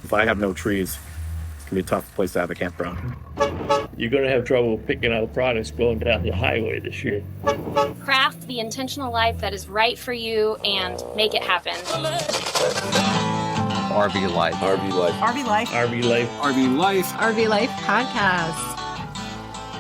if I have no trees, it can be a tough place to have a campground. You're going to have trouble picking out products going down the highway this year. Craft the intentional life that is right for you and make it happen. RV Life. RV Life. RV Life. RV Life. RV Life. RV Life Podcast.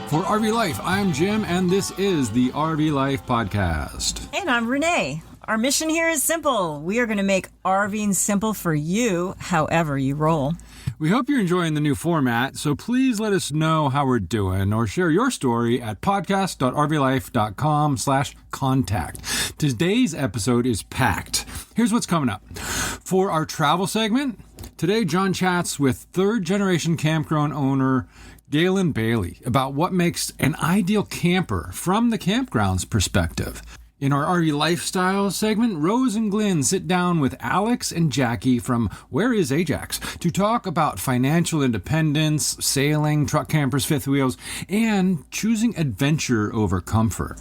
For RV Life, I'm Jim, and this is the RV Life Podcast. And I'm Rene. Our mission here is simple. We are going to make RVing simple for you, however you roll. We hope you're enjoying the new format, so please let us know how we're doing or share your story at podcast.rvlife.com/contact. Today's episode is packed. Here's what's coming up. For our travel segment, today John chats with third-generation campground owner Galen Bailey about what makes an ideal camper from the campground's perspective. In our RV Lifestyle segment, Rose and Glynn sit down with Alex and Jackie from Is Ajax to talk about financial independence, sailing, truck campers, fifth wheels, and choosing adventure over comfort.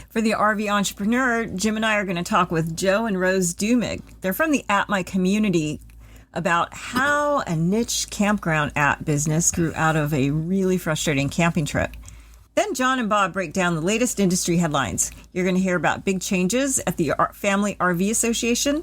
For the RV entrepreneur, Jim and I are going to talk with Joe and Rose Dumig. They're from the At My Community about how a niche campground app business grew out of a really frustrating camping trip. Then John and Bob break down the latest industry headlines. You're going to hear about big changes at the Family RV Association.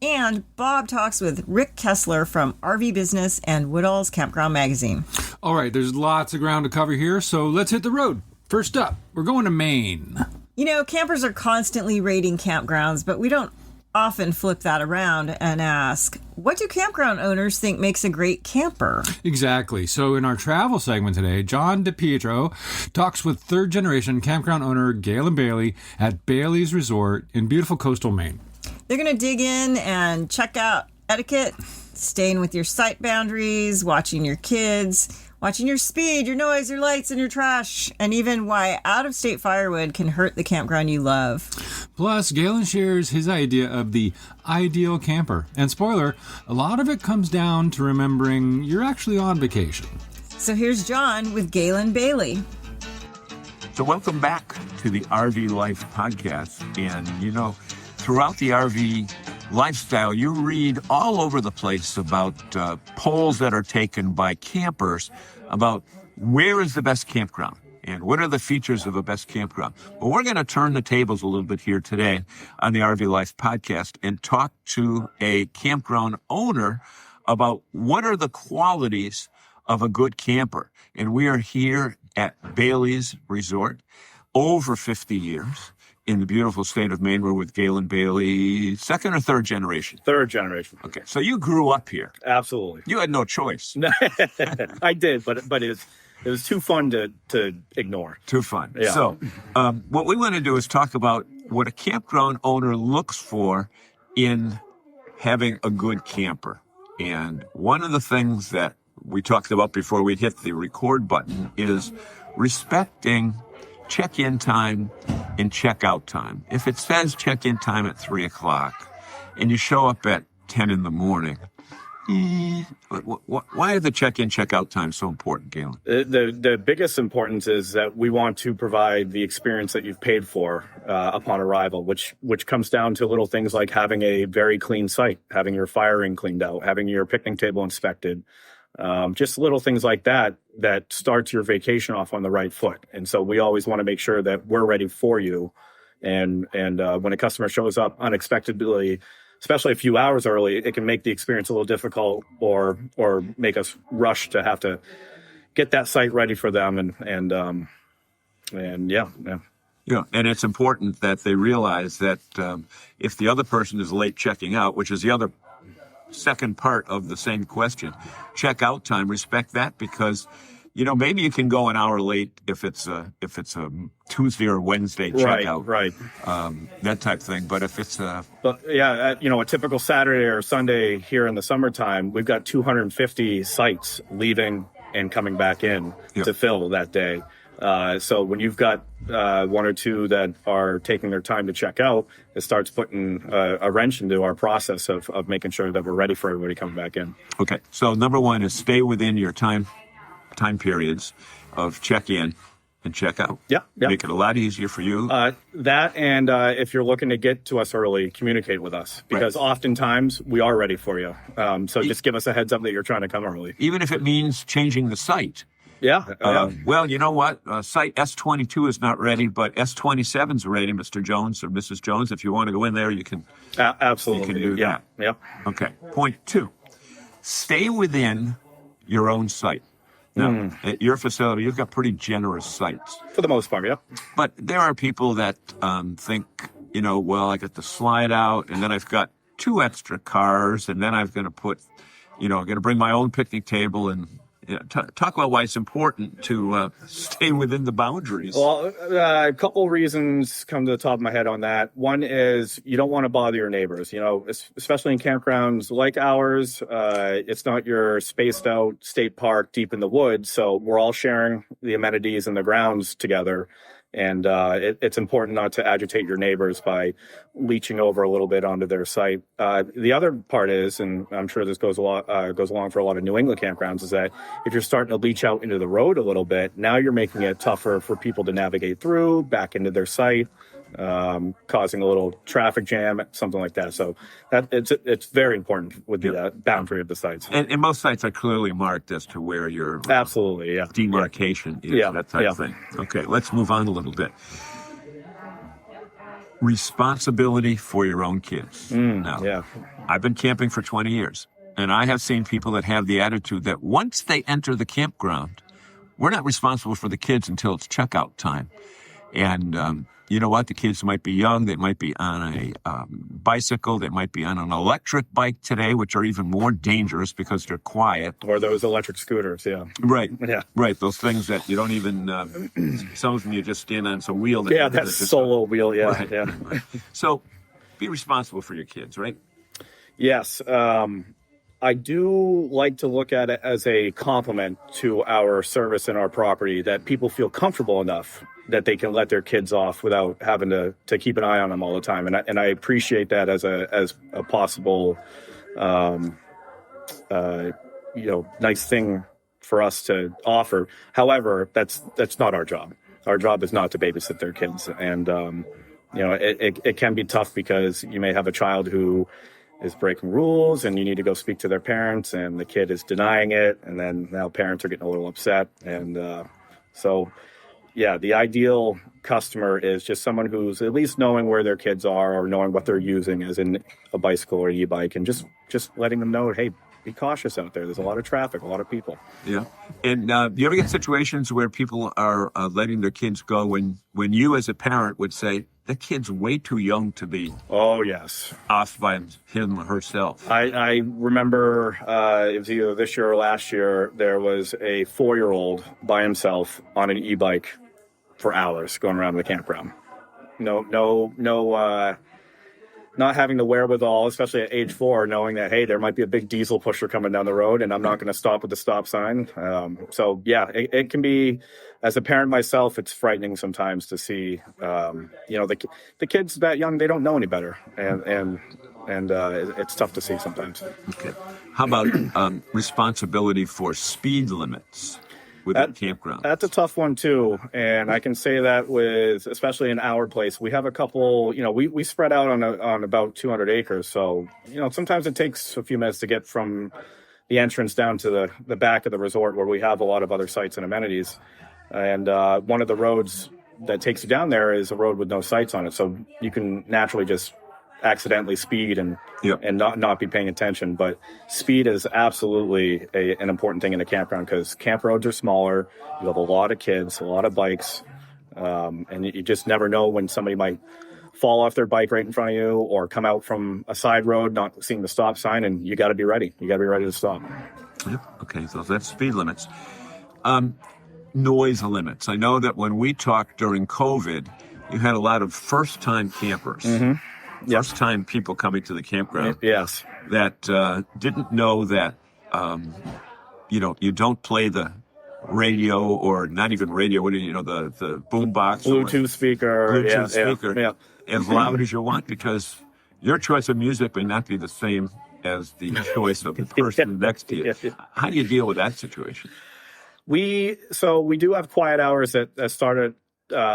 And Bob talks with Rick Kessler from RV Business and Woodall's Campground Magazine. All right, there's lots of ground to cover here, so let's hit the road. First up, we're going to Maine. You know, campers are constantly rating campgrounds, but we don't often flip that around and ask, what do campground owners think makes a great camper? Exactly. So in our travel segment today, John DePietro talks with third-generation campground owner Galen Bailey at Bailey's Resort in beautiful coastal Maine. They're going to dig in and check out etiquette, staying with your site boundaries, watching your kids, watching your speed, your noise, your lights, and your trash, and even why out-of-state firewood can hurt the campground you love. Plus, Galen shares his idea of the ideal camper. And spoiler, a lot of it comes down to remembering you're actually on vacation. So here's John with Galen Bailey. So welcome back to the RV Life Podcast. And, you know, throughout the RV lifestyle, you read all over the place about polls that are taken by campers about where is the best campground and what are the features of a best campground. Well, we're going to turn the tables a little bit here today on the RV Life Podcast and talk to a campground owner about what are the qualities of a good camper. And we are here at Bailey's Resort, over 50 years. In the beautiful state of Maine. We're with Galen Bailey, second or third generation? Third generation. Okay, so you grew up here. Absolutely. You had no choice. I did, but it was too fun to ignore. Too fun. Yeah. So what we want to do is talk about what a campground owner looks for in having a good camper. And one of the things that we talked about before we hit the record button is respecting check-in time and check-out time. If it says check-in time at 3 o'clock and you show up at 10 in the morning, why are the check-in, check-out times so important, Galen? The biggest importance is that we want to provide the experience that you've paid for upon arrival, which comes down to little things like having a very clean site, having your fire ring cleaned out, having your picnic table inspected. Just little things like that starts your vacation off on the right foot. And so we always want to make sure that we're ready for you. And when a customer shows up unexpectedly, especially a few hours early, it can make the experience a little difficult or make us rush to have to get that site ready for them. And yeah. Yeah, and it's important that they realize that if the other person is late checking out, which is the other second part of the same question, check out time, respect that, because you know maybe you can go an hour late if it's a Tuesday or Wednesday checkout, right, that type of thing. But if it's a typical Saturday or Sunday here in the summertime, we've got 250 sites leaving and coming back in to fill that day. So when you've got one or two that are taking their time to check out, it starts putting a wrench into our process of making sure that we're ready for everybody coming back in. Okay, so number one is stay within your time periods of check-in and check out. Yeah. Make it a lot easier for you. That and if you're looking to get to us early, communicate with us because oftentimes we are ready for you. So just give us a heads up that you're trying to come early. Even if it means changing the site. Yeah. Well, you know what? Site S22 is not ready, but S27 is ready, Mr. Jones or Mrs. Jones. If you want to go in there, you can. Absolutely. You can do that. Yeah. Okay. Point 2. Stay within your own site. Now, at your facility, you've got pretty generous sites. For the most part, yeah. But there are people that think, well, I got the slide out, and then I've got 2 extra cars, and then I'm going to put, I'm going to bring my own picnic table and talk about why it's important to stay within the boundaries. Well, a couple reasons come to the top of my head on that. One is you don't want to bother your neighbors, especially in campgrounds like ours. It's not your spaced out state park deep in the woods. So we're all sharing the amenities and the grounds together. And it's important not to agitate your neighbors by leaching over a little bit onto their site. The other part is, and I'm sure this goes along for a lot of New England campgrounds, is that if you're starting to leach out into the road a little bit, now you're making it tougher for people to navigate through, back into their site, causing a little traffic jam, something like that. So that it's very important with the boundary of the sites. And most sites are clearly marked as to where your absolutely demarcation is, that type of thing. Okay, let's move on a little bit. Responsibility for your own kids. Now, I've been camping for 20 years, and I have seen people that have the attitude that once they enter the campground, we're not responsible for the kids until it's checkout time. And you know what? The kids might be young. They might be on a bicycle. They might be on an electric bike today, which are even more dangerous because they're quiet. Or those electric scooters, Right. Yeah. Right. Those things that you don't even, some of them you just stand on some wheel. That's solo wheel, Right. Yeah. So be responsible for your kids, right? Yes. I do like to look at it as a compliment to our service and our property that people feel comfortable enough that they can let their kids off without having to keep an eye on them all the time. And I appreciate that as a possible, nice thing for us to offer. However, that's not our job. Our job is not to babysit their kids. And, it can be tough because you may have a child who is breaking rules and you need to go speak to their parents and the kid is denying it. And then now parents are getting a little upset. And the ideal customer is just someone who's at least knowing where their kids are or knowing what they're using as in a bicycle or e-bike and just letting them know, hey, be cautious out there. There's a lot of traffic, a lot of people. Yeah. And do you ever get situations where people are letting their kids go when you as a parent would say, that kid's way too young to be off by him or herself? I remember it was either this year or last year, there was a 4-year-old by himself on an e-bike for hours going around the campground. Not having the wherewithal, especially at age 4, knowing that, hey, there might be a big diesel pusher coming down the road and I'm not going to stop at the stop sign. It can be, as a parent myself, it's frightening sometimes to see, the kids that young, they don't know any better. And it's tough to see sometimes. Okay. How about responsibility for speed limits within campgrounds? That's a tough one too. And I can say that especially in our place, we have a couple, we spread out on about 200 acres. So, sometimes it takes a few minutes to get from the entrance down to the back of the resort where we have a lot of other sites and amenities. And one of the roads that takes you down there is a road with no sights on it. So you can naturally just accidentally speed and not be paying attention. But speed is absolutely an important thing in a campground because camp roads are smaller. You have a lot of kids, a lot of bikes, and you just never know when somebody might fall off their bike right in front of you or come out from a side road not seeing the stop sign, and you got to be ready. You got to be ready to stop. Yep. Okay, so that's speed limits. Noise limits. I know that when we talked during COVID, you had a lot of first-time campers. Mm-hmm. First-time people coming to the campground. Yes. That didn't know that, you don't play the radio or not even radio, the boom box. Bluetooth speaker. Yeah. As loud as you want because your choice of music may not be the same as the choice of the person next to you. How do you deal with that situation? We do have quiet hours that start at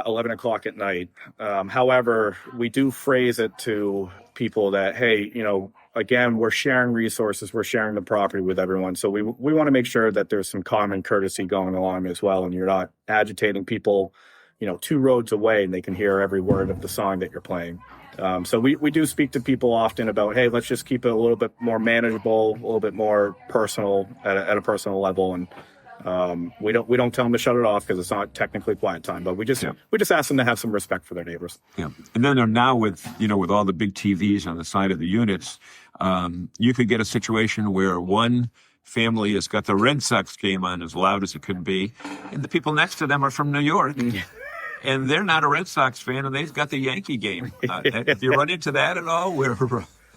11 o'clock at night. However, we do phrase it to people that, hey, again, we're sharing resources, we're sharing the property with everyone. So we want to make sure that there's some common courtesy going along as well, and you're not agitating people, 2 roads away, and they can hear every word of the song that you're playing. So we do speak to people often about, hey, let's just keep it a little bit more manageable, a little bit more personal at a personal level, and we don't tell them to shut it off because it's not technically quiet time, but we just ask them to have some respect for their neighbors. Yeah, and then now with all the big TVs on the side of the units, you could get a situation where one family has got the Red Sox game on as loud as it could be, and the people next to them are from New York. And they're not a Red Sox fan, and they've got the Yankee game. If you run into that at all,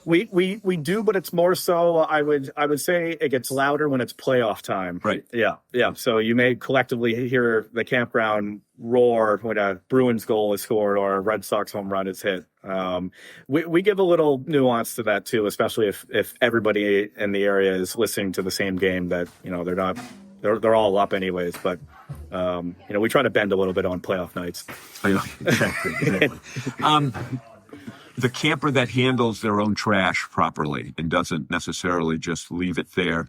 we do, but it's more so. I would say it gets louder when it's playoff time. Right. Yeah. So you may collectively hear the campground roar when a Bruins goal is scored or a Red Sox home run is hit. We give a little nuance to that too, especially if everybody in the area is listening to the same game. That they're not. They're all up anyways, but we try to bend a little bit on playoff nights. Exactly. The camper that handles their own trash properly and doesn't necessarily just leave it there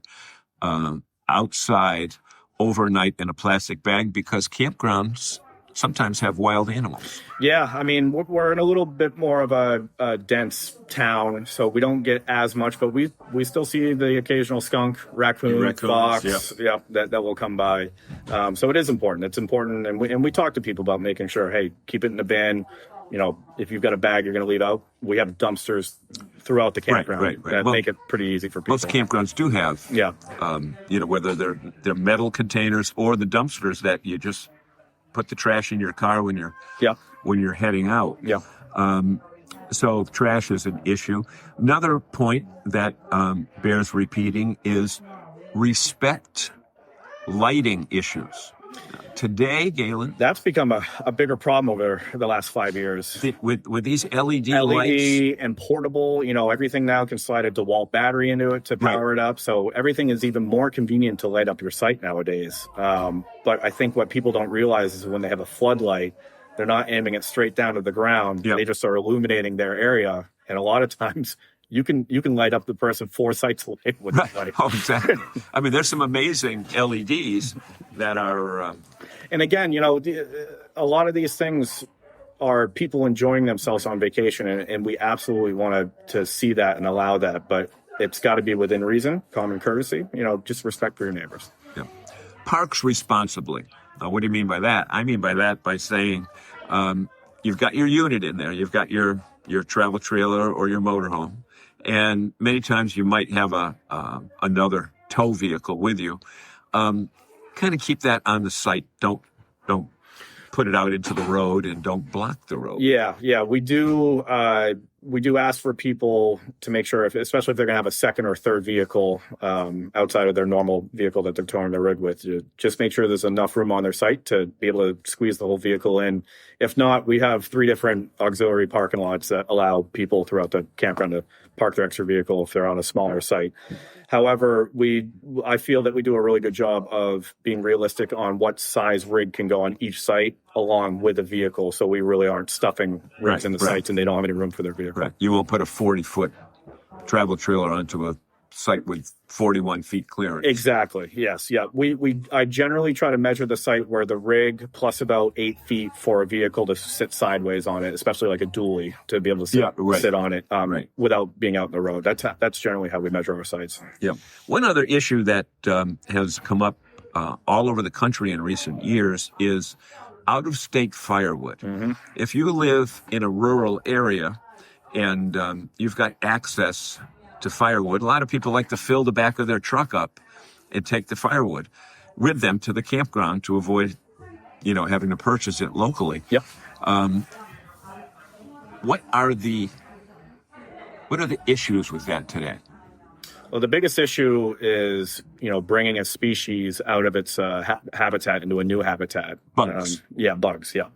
outside overnight in a plastic bag, because campgrounds sometimes have wild animals. Yeah, I mean, we're in a little bit more of a dense town, so we don't get as much, but we still see the occasional skunk, raccoon, fox, that will come by. So it is important. It's important, and we talk to people about making sure, hey, keep it in the bin. If you've got a bag you're going to leave out, we have dumpsters throughout the campground that make it pretty easy for people. Most campgrounds do have, whether they're metal containers or the dumpsters that you just put the trash in your car when you're heading out. Yeah. So trash is an issue. Another point that bears repeating is respect lighting issues. Today, Galen, that's become a bigger problem over the last 5 years. With these LED lights and portable, everything now can slide a DeWalt battery into it to power it up. So everything is even more convenient to light up your site nowadays. But I think what people don't realize is when they have a floodlight, they're not aiming it straight down to the ground. Yep. They just are illuminating their area. And a lot of times you can light up the person 4 sites away with the light. Oh, exactly. I mean, there's some amazing LEDs that are... And again, a lot of these things are people enjoying themselves on vacation, and we absolutely want to see that and allow that. But it's got to be within reason, common courtesy, just respect for your neighbors. Yeah. Parks responsibly. What do you mean by that? I mean by that by saying you've got your unit in there. You've got your travel trailer or your motorhome. And many times you might have another tow vehicle with you. Kind of keep that on the site. Don't put it out into the road, and don't block the road. Yeah. We do ask for people to make sure, especially if they're going to have a second or third vehicle outside of their normal vehicle that they're towing their rig with, just make sure there's enough room on their site to be able to squeeze the whole vehicle in. If not, we have 3 different auxiliary parking lots that allow people throughout the campground to park their extra vehicle if they're on a smaller site. However, I feel that we do a really good job of being realistic on what size rig can go on each site along with the vehicle, so we really aren't stuffing rigs in the sites and they don't have any room for their vehicle. Right. You won't put a 40-foot travel trailer onto a site with 41 feet clearance. Exactly. Yes. Yeah. I generally try to measure the site where the rig plus about 8 feet for a vehicle to sit sideways on it, especially like a dually, to be able to sit on it without being out in the road. That's generally how we measure our sites. Yeah. One other issue that has come up all over the country in recent years is out-of-state firewood. Mm-hmm. If you live in a rural area and you've got access to firewood, a lot of people like to fill the back of their truck up and take the firewood with them to the campground to avoid, having to purchase it locally. Yep. What are the issues with that today? Well, the biggest issue is, bringing a species out of its habitat into a new habitat. Bugs. Bugs. Yeah.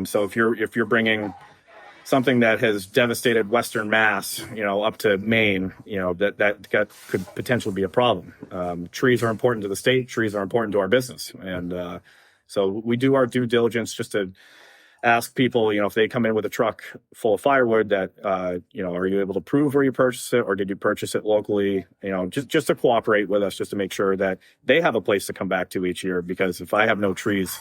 So if you're bringing something that has devastated Western Mass, up to Maine, that could potentially be a problem. Trees are important to the state. Trees are important to our business. And so we do our due diligence just to ask people, if they come in with a truck full of firewood that, are you able to prove where you purchased it, or did you purchase it locally? Just to cooperate with us, just to make sure that they have a place to come back to each year. Because if I have no trees,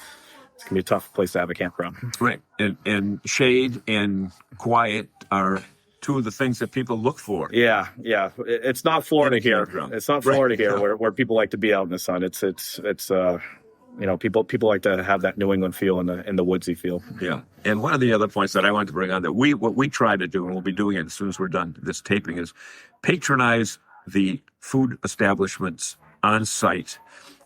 it's going to be a tough place to have a campground. Right. And shade and quiet are two of the things that people look for. Yeah. It's not Florida here. It's not Florida here where people like to be out in the sun. It's people like to have that New England feel in the woodsy feel. Yeah. And one of the other points that I wanted to bring on that what we try to do, and we'll be doing it as soon as we're done this taping, is patronize the food establishments on site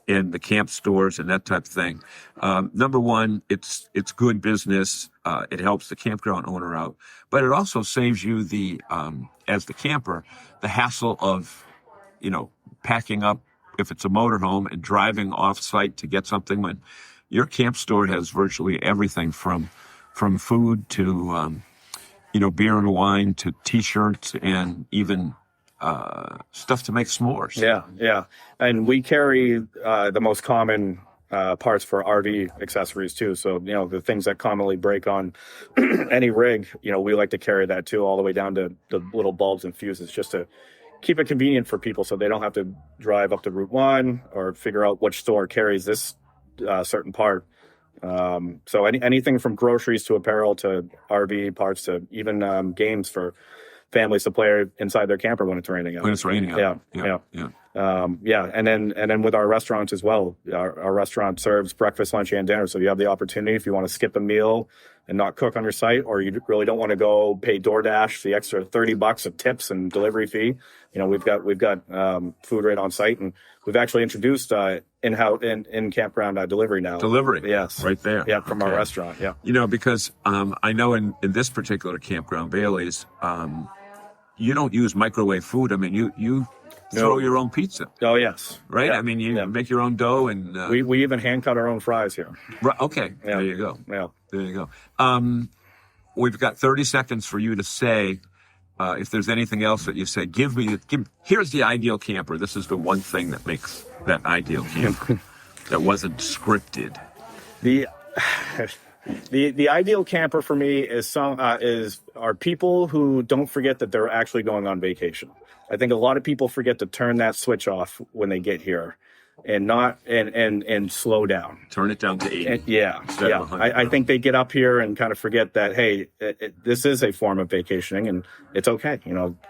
in the camp stores and that type of thing. Number one, it's good business. It helps the campground owner out, but it also saves you as the camper, the hassle of, packing up if it's a motorhome and driving off site to get something. When your camp store has virtually everything from food to, beer and wine to T-shirts and even stuff to make s'mores. Yeah. And we carry the most common parts for RV accessories too. So, the things that commonly break on any rig, we like to carry that too, all the way down to the little bulbs and fuses, just to keep it convenient for people so they don't have to drive up to Route 1 or figure out which store carries this certain part. So anything from groceries to apparel to RV parts to even games for families to play inside their camper when it's raining out. When it's raining out. Yeah. And then with our restaurants as well, our restaurant serves breakfast, lunch, and dinner. So you have the opportunity, if you want to skip a meal and not cook on your site, or you really don't want to go pay DoorDash the extra $30 of tips and delivery fee. We've got food right on site, and we've actually introduced in campground delivery now. Delivery. Yes. Right there. Yeah. From our restaurant. Yeah. Because I know in this particular campground, Bailey's, you don't use microwave food. I mean, you throw your own pizza. Oh, yes. Right? Yeah. I mean, you make your own dough and... We even hand cut our own fries here. Right, okay. Yeah. There you go. Yeah. There you go. We've got 30 seconds for you to say, if there's anything else that you say, here's the ideal camper. This is the one thing that makes that ideal camper that wasn't scripted. The ideal camper for me are people who don't forget that they're actually going on vacation. I think a lot of people forget to turn that switch off when they get here, and and slow down. Turn it down to 80. Yeah. I think they get up here and kind of forget that, hey, this is a form of vacationing, and it's okay.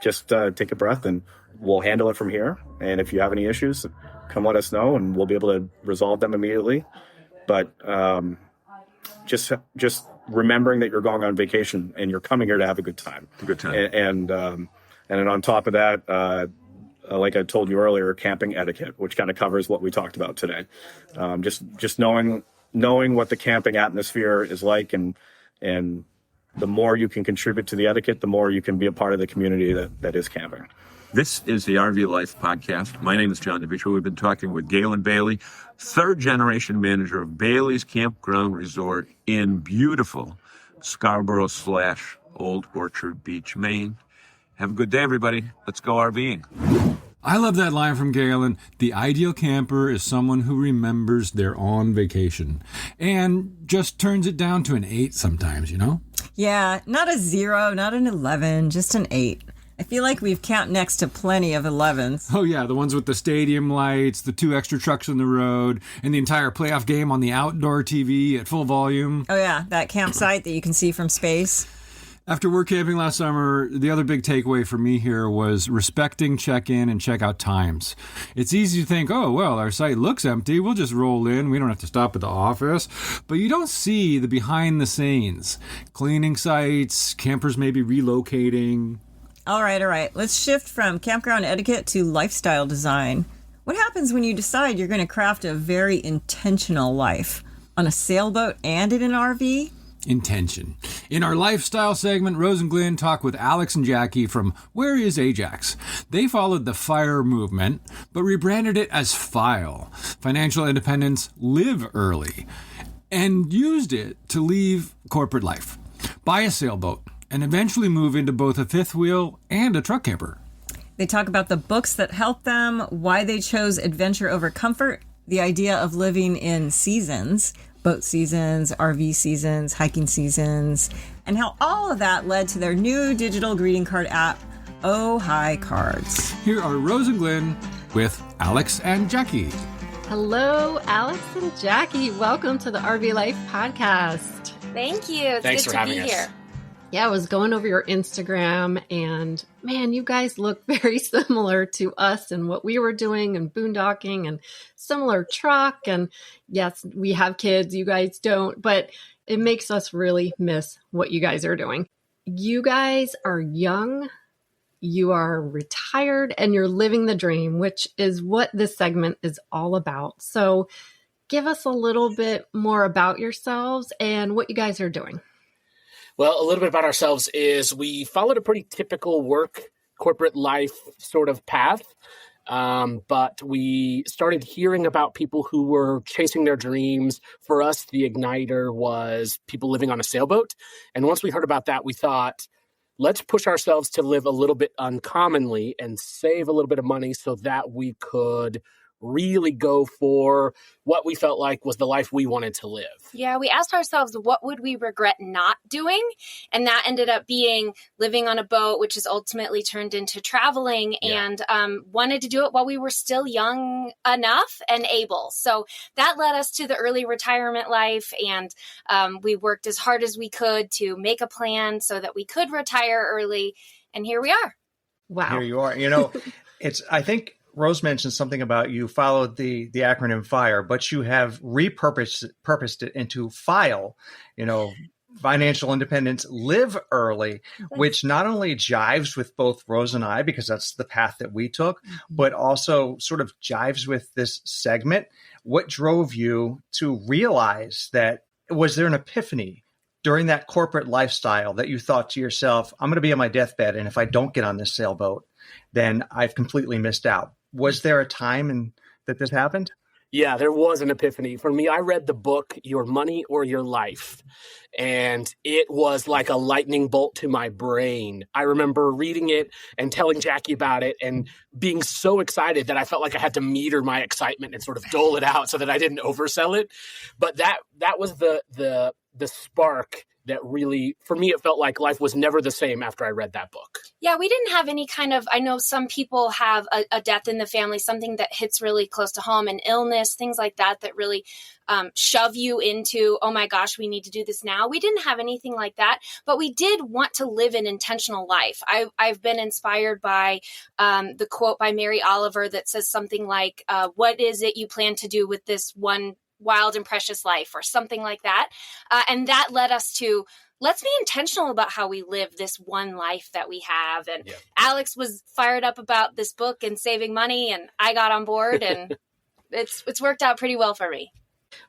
Just take a breath, and we'll handle it from here. And if you have any issues, come let us know, and we'll be able to resolve them immediately. But just remembering that you're going on vacation and you're coming here to have a good time. And then on top of that, like I told you earlier, camping etiquette, which kind of covers what we talked about today. Just knowing what the camping atmosphere is like, and the more you can contribute to the etiquette, the more you can be a part of the community that is camping. This is the RV Life Podcast. My name is John DeVitro. We've been talking with Galen Bailey, third-generation manager of Bailey's Campground Resort in beautiful Scarborough/Old Orchard Beach, Maine. Have a good day, everybody. Let's go RVing. I love that line from Galen. The ideal camper is someone who remembers they're on vacation and just turns it down to an 8 sometimes, Yeah, not a 0, not an 11, just an 8. I feel like we've camped next to plenty of 11s. Oh, yeah, the ones with the stadium lights, the 2 extra trucks on the road, and the entire playoff game on the outdoor TV at full volume. Oh, yeah, that campsite that you can see from space. After we're camping last summer, the other big takeaway for me here was respecting check-in and check-out times. It's easy to think, oh, well, our site looks empty. We'll just roll in. We don't have to stop at the office. But you don't see the behind the scenes. Cleaning sites, campers maybe relocating. All right. Let's shift from campground etiquette to lifestyle design. What happens when you decide you're going to craft a very intentional life? On a sailboat and in an RV? Intention. In our lifestyle segment, Rose and Glynn talk with Alex and Jackie from Is Ajax. They followed the FIRE movement, but rebranded it as FILE, Financial Independence Live Early, and used it to leave corporate life. Buy a sailboat, and eventually move into both a fifth wheel and a truck camper. They talk about the books that helped them, why they chose adventure over comfort, the idea of living in seasons, boat seasons, RV seasons, hiking seasons, and how all of that led to their new digital greeting card app, Oh Hi Cards. Here are Rose and Glynn with Alex and Jackie. Hello, Alex and Jackie. Welcome to the RV Life podcast. Thank you. It's Thanks good for to having be us. here. Yeah, I was going over your Instagram and man, you guys look very similar to us and what we were doing and boondocking and similar truck. And yes, we have kids, you guys don't, but it makes us really miss what you guys are doing. You guys are young, you are retired, and you're living the dream, which is what this segment is all about. So give us a little bit more about yourselves and what you guys are doing. Well, a little bit about ourselves is we followed a pretty typical work, corporate life sort of path. But we started hearing about people who were chasing their dreams. For us, the igniter was people living on a sailboat. And once we heard about that, we thought, let's push ourselves to live a little bit uncommonly and save a little bit of money so that we could really go for what we felt like was the life we wanted to live. Yeah, we asked ourselves, what would we regret not doing? And that ended up being living on a boat, which has ultimately turned into traveling, and wanted to do it while we were still young enough and able. So that led us to the early retirement life, and we worked as hard as we could to make a plan so that we could retire early. And here we are. Wow. Here you are. You know, I think Rose mentioned something about you followed the acronym FIRE, but you have repurposed it into FILE, financial independence, live early, which not only jives with both Rose and I, because that's the path that we took, but also sort of jives with this segment. What drove you to realize that? Was there an epiphany during that corporate lifestyle that you thought to yourself, I'm going to be on my deathbed, and if I don't get on this sailboat, then I've completely missed out? Was there a time that this happened? Yeah, there was an epiphany. For me, I read the book, Your Money or Your Life, and it was like a lightning bolt to my brain. I remember reading it and telling Jackie about it and being so excited that I felt like I had to meter my excitement and sort of dole it out so that I didn't oversell it. But that was the spark that really, for me, it felt like life was never the same after I read that book. Yeah, we didn't have any kind of, I know some people have a death in the family, something that hits really close to home, an illness, things like that, that really shove you into, oh my gosh, we need to do this now. We didn't have anything like that, but we did want to live an intentional life. I've been inspired by the quote by Mary Oliver that says something like, what is it you plan to do with this one wild and precious life, or something like that. And that led us to, let's be intentional about how we live this one life that we have. And Alex was fired up about this book and saving money, and I got on board, and it's worked out pretty well for me.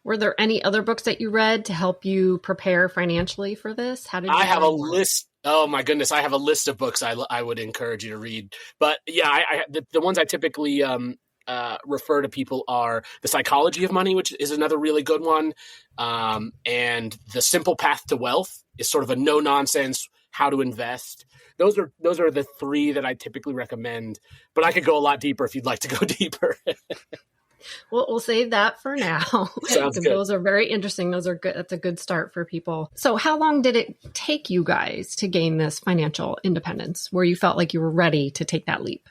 Were there any other books that you read to help you prepare financially for this? How did you? I have a list. Oh my goodness, I have a list of books I would encourage you to read. But yeah, the ones I typically refer to people are The Psychology of Money, which is another really good one. And The Simple Path to Wealth is sort of a no-nonsense how to invest. Those are the three that I typically recommend, but I could go a lot deeper if you'd like to go deeper. Well, we'll save that for now. Sounds good. Those are very interesting. Those are good. That's a good start for people. So how long did it take you guys to gain this financial independence where you felt like you were ready to take that leap?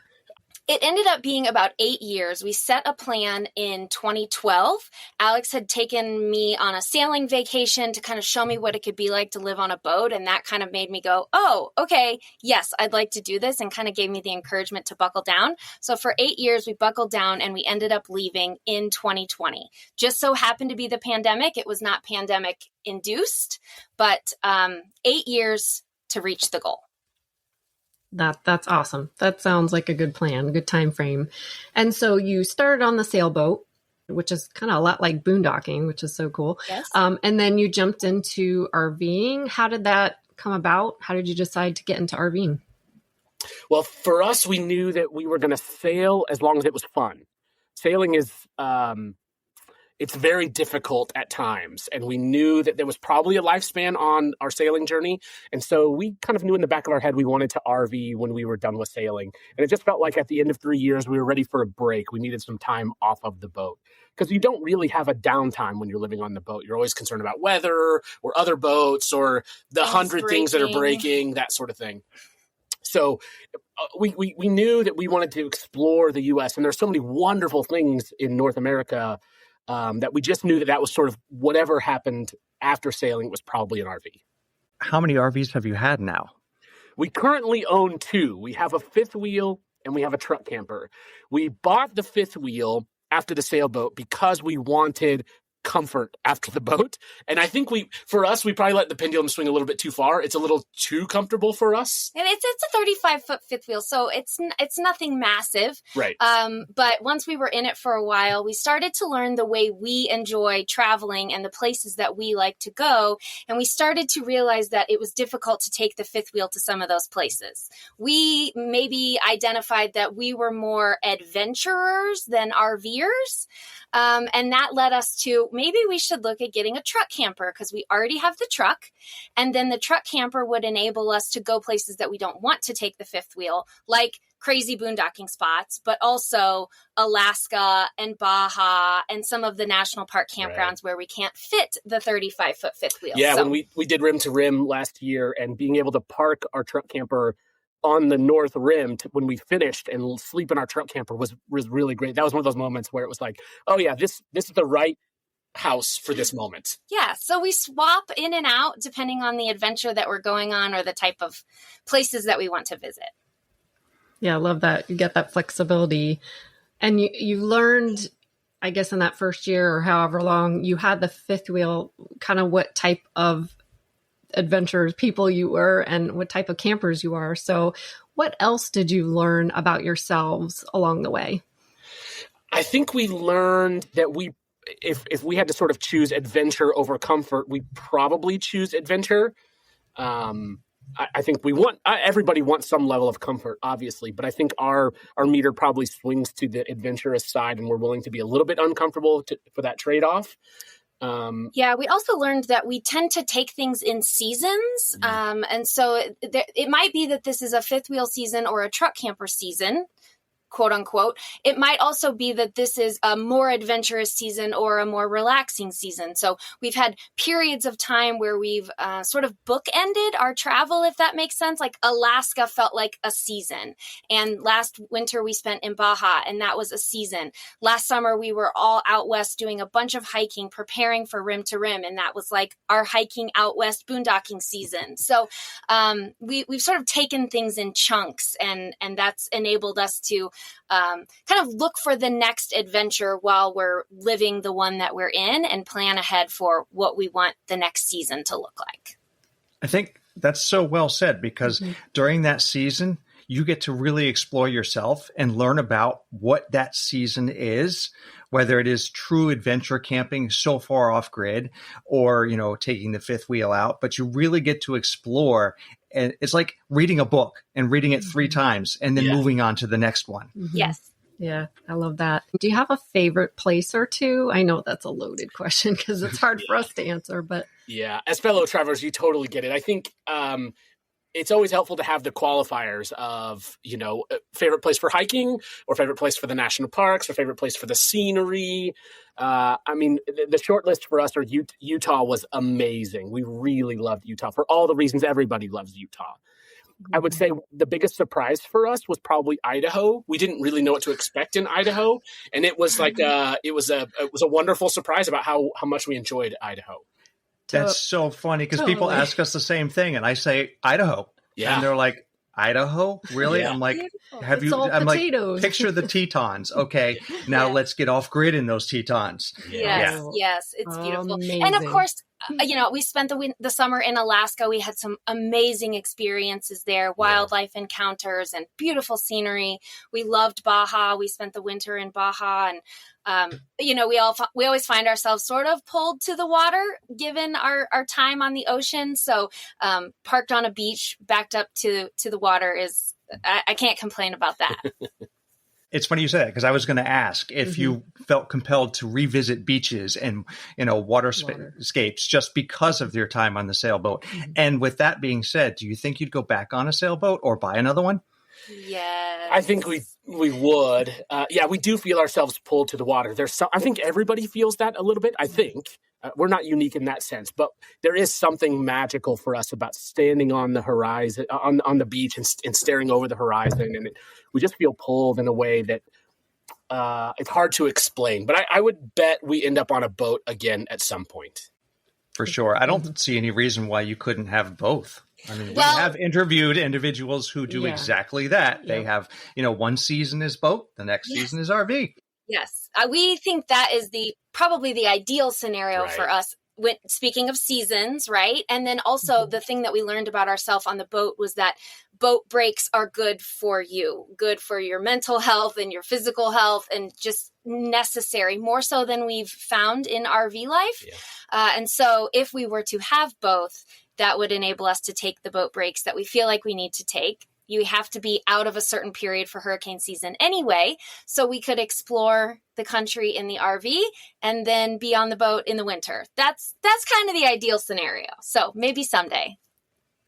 It ended up being about 8 years. We set a plan in 2012. Alex had taken me on a sailing vacation to kind of show me what it could be like to live on a boat. And that kind of made me go, oh, okay, yes, I'd like to do this, and kind of gave me the encouragement to buckle down. So for 8 years, we buckled down, and we ended up leaving in 2020. Just so happened to be the pandemic. It was not pandemic induced, but 8 years to reach the goal. That's awesome. That sounds like a good plan, good time frame. And so you started on the sailboat, which is kind of a lot like boondocking, which is so cool. Yes. And then you jumped into RVing. How did that come about? How did you decide to get into RVing? Well, for us, we knew that we were going to sail as long as it was fun. Sailing is it's very difficult at times. And we knew that there was probably a lifespan on our sailing journey. And so we kind of knew in the back of our head we wanted to RV when we were done with sailing. And it just felt like at the end of 3 years, we were ready for a break. We needed some time off of the boat. Because you don't really have a downtime when you're living on the boat. You're always concerned about weather or other boats or the 100 things that are breaking, that sort of thing. So we knew that we wanted to explore the U.S. And there's so many wonderful things in North America that we just knew that was sort of whatever happened after sailing was probably an RV. How many RVs have you had now? We currently own 2. We have a fifth wheel and we have a truck camper. We bought the fifth wheel after the sailboat because we wanted comfort after the boat. And I think we probably let the pendulum swing a little bit too far. It's a little too comfortable for us. And it's a 35-foot fifth wheel, so it's nothing massive. Right. But once we were in it for a while, we started to learn the way we enjoy traveling and the places that we like to go. And we started to realize that it was difficult to take the fifth wheel to some of those places. We maybe identified that we were more adventurers than RVers. And that led us to maybe we should look at getting a truck camper because we already have the truck. And then the truck camper would enable us to go places that we don't want to take the fifth wheel, like crazy boondocking spots, but also Alaska and Baja and some of the national park campgrounds where we can't fit the 35-foot fifth wheel. Yeah, when we did rim to rim last year and being able to park our truck camper on the north rim when we finished and sleep in our truck camper was really great. That was one of those moments where it was like, oh yeah, this is the right house for this moment. Yeah, so we swap in and out depending on the adventure that we're going on or the type of places that we want to visit. Yeah, I love that. You get that flexibility. And you learned, I guess, in that first year or however long you had the fifth wheel, kind of what type of adventurers people you were and what type of campers you are. So what else did you learn about yourselves along the way? I think we learned that if we had to sort of choose adventure over comfort, we probably choose adventure. I think everybody wants some level of comfort, obviously, but I think our meter probably swings to the adventurous side and we're willing to be a little bit uncomfortable for that trade-off. Yeah, we also learned that we tend to take things in seasons. And so it might be that this is a fifth wheel season or a truck camper season, quote unquote. It might also be that this is a more adventurous season or a more relaxing season. So we've had periods of time where we've sort of bookended our travel, if that makes sense. Like Alaska felt like a season. And last winter we spent in Baja and that was a season. Last summer we were all out west doing a bunch of hiking, preparing for rim to rim. And that was like our hiking out west boondocking season. So we've sort of taken things in chunks and that's enabled us to kind of look for the next adventure while we're living the one that we're in and plan ahead for what we want the next season to look like. I think that's so well said because during that season, you get to really explore yourself and learn about what that season is, whether it is true adventure camping so far off grid or, taking the fifth wheel out, but you really get to explore. And it's like reading a book and reading it 3 times and then moving on to the next one. Yes. Yeah, I love that. Do you have a favorite place or two? I know that's a loaded question because it's hard for us to answer, but. Yeah, as fellow travelers, you totally get it. I think it's always helpful to have the qualifiers of, favorite place for hiking or favorite place for the national parks or favorite place for the scenery. The short list for us Utah was amazing. We really loved Utah for all the reasons everybody loves Utah. I would say the biggest surprise for us was probably Idaho. We didn't really know what to expect in Idaho. And it was like, it was a wonderful surprise about how much we enjoyed Idaho. That's so funny because people ask us the same thing, and I say Idaho, and they're like, "Idaho, really?" Yeah. I'm like, "Have you?" I'm potatoes. Like, "Picture the Tetons." Okay, now let's get off grid in those Tetons. Yes, it's beautiful, amazing. and of course, we spent the summer in Alaska. We had some amazing experiences there, wildlife encounters and beautiful scenery. We loved Baja. We spent the winter in Baja, and we always find ourselves sort of pulled to the water given our time on the ocean. So parked on a beach, backed up to the water I can't complain about that. It's funny you say that, because I was going to ask if you felt compelled to revisit beaches and, waterscapes just because of your time on the sailboat. And with that being said, do you think you'd go back on a sailboat or buy another one? Yes. I think we would. We do feel ourselves pulled to the water. I think everybody feels that a little bit. I think we're not unique in that sense, but there is something magical for us about standing on the horizon, on the beach and staring over the horizon. And we just feel pulled in a way that it's hard to explain. But I would bet we end up on a boat again at some point. For sure. I don't see any reason why you couldn't have both. I mean, we have interviewed individuals who do exactly that. They have, one season is boat, the next season is RV. Yes. We think that is probably the ideal scenario for us. Speaking of seasons, right? And then also the thing that we learned about ourselves on the boat was that boat breaks are good for you, good for your mental health and your physical health, and just necessary, more so than we've found in RV life. Yeah. And so if we were to have both, that would enable us to take the boat breaks that we feel like we need to take. You have to be out of a certain period for hurricane season anyway, so we could explore the country in the RV and then be on the boat in the winter. That's kind of the ideal scenario. So maybe someday.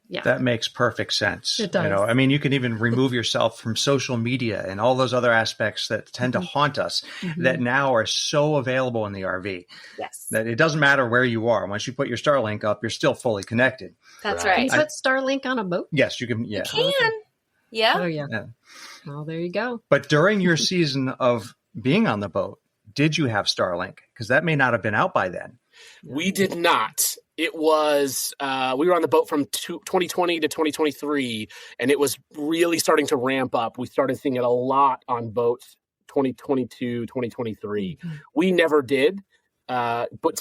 Yeah. That makes perfect sense. It does. I mean, you can even remove yourself from social media and all those other aspects that tend to haunt us that now are so available in the RV. Yes. That it doesn't matter where you are. Once you put your Starlink up, you're still fully connected. That's right. Can you put Starlink on a boat? Yes, you can. Yeah. You can. Yeah. Oh, yeah. Well, there you go. But during your season of being on the boat, did you have Starlink? Because that may not have been out by then. We did not. It was, we were on the boat from 2020 to 2023, and it was really starting to ramp up. We started seeing it a lot on boats 2022, 2023. We never did put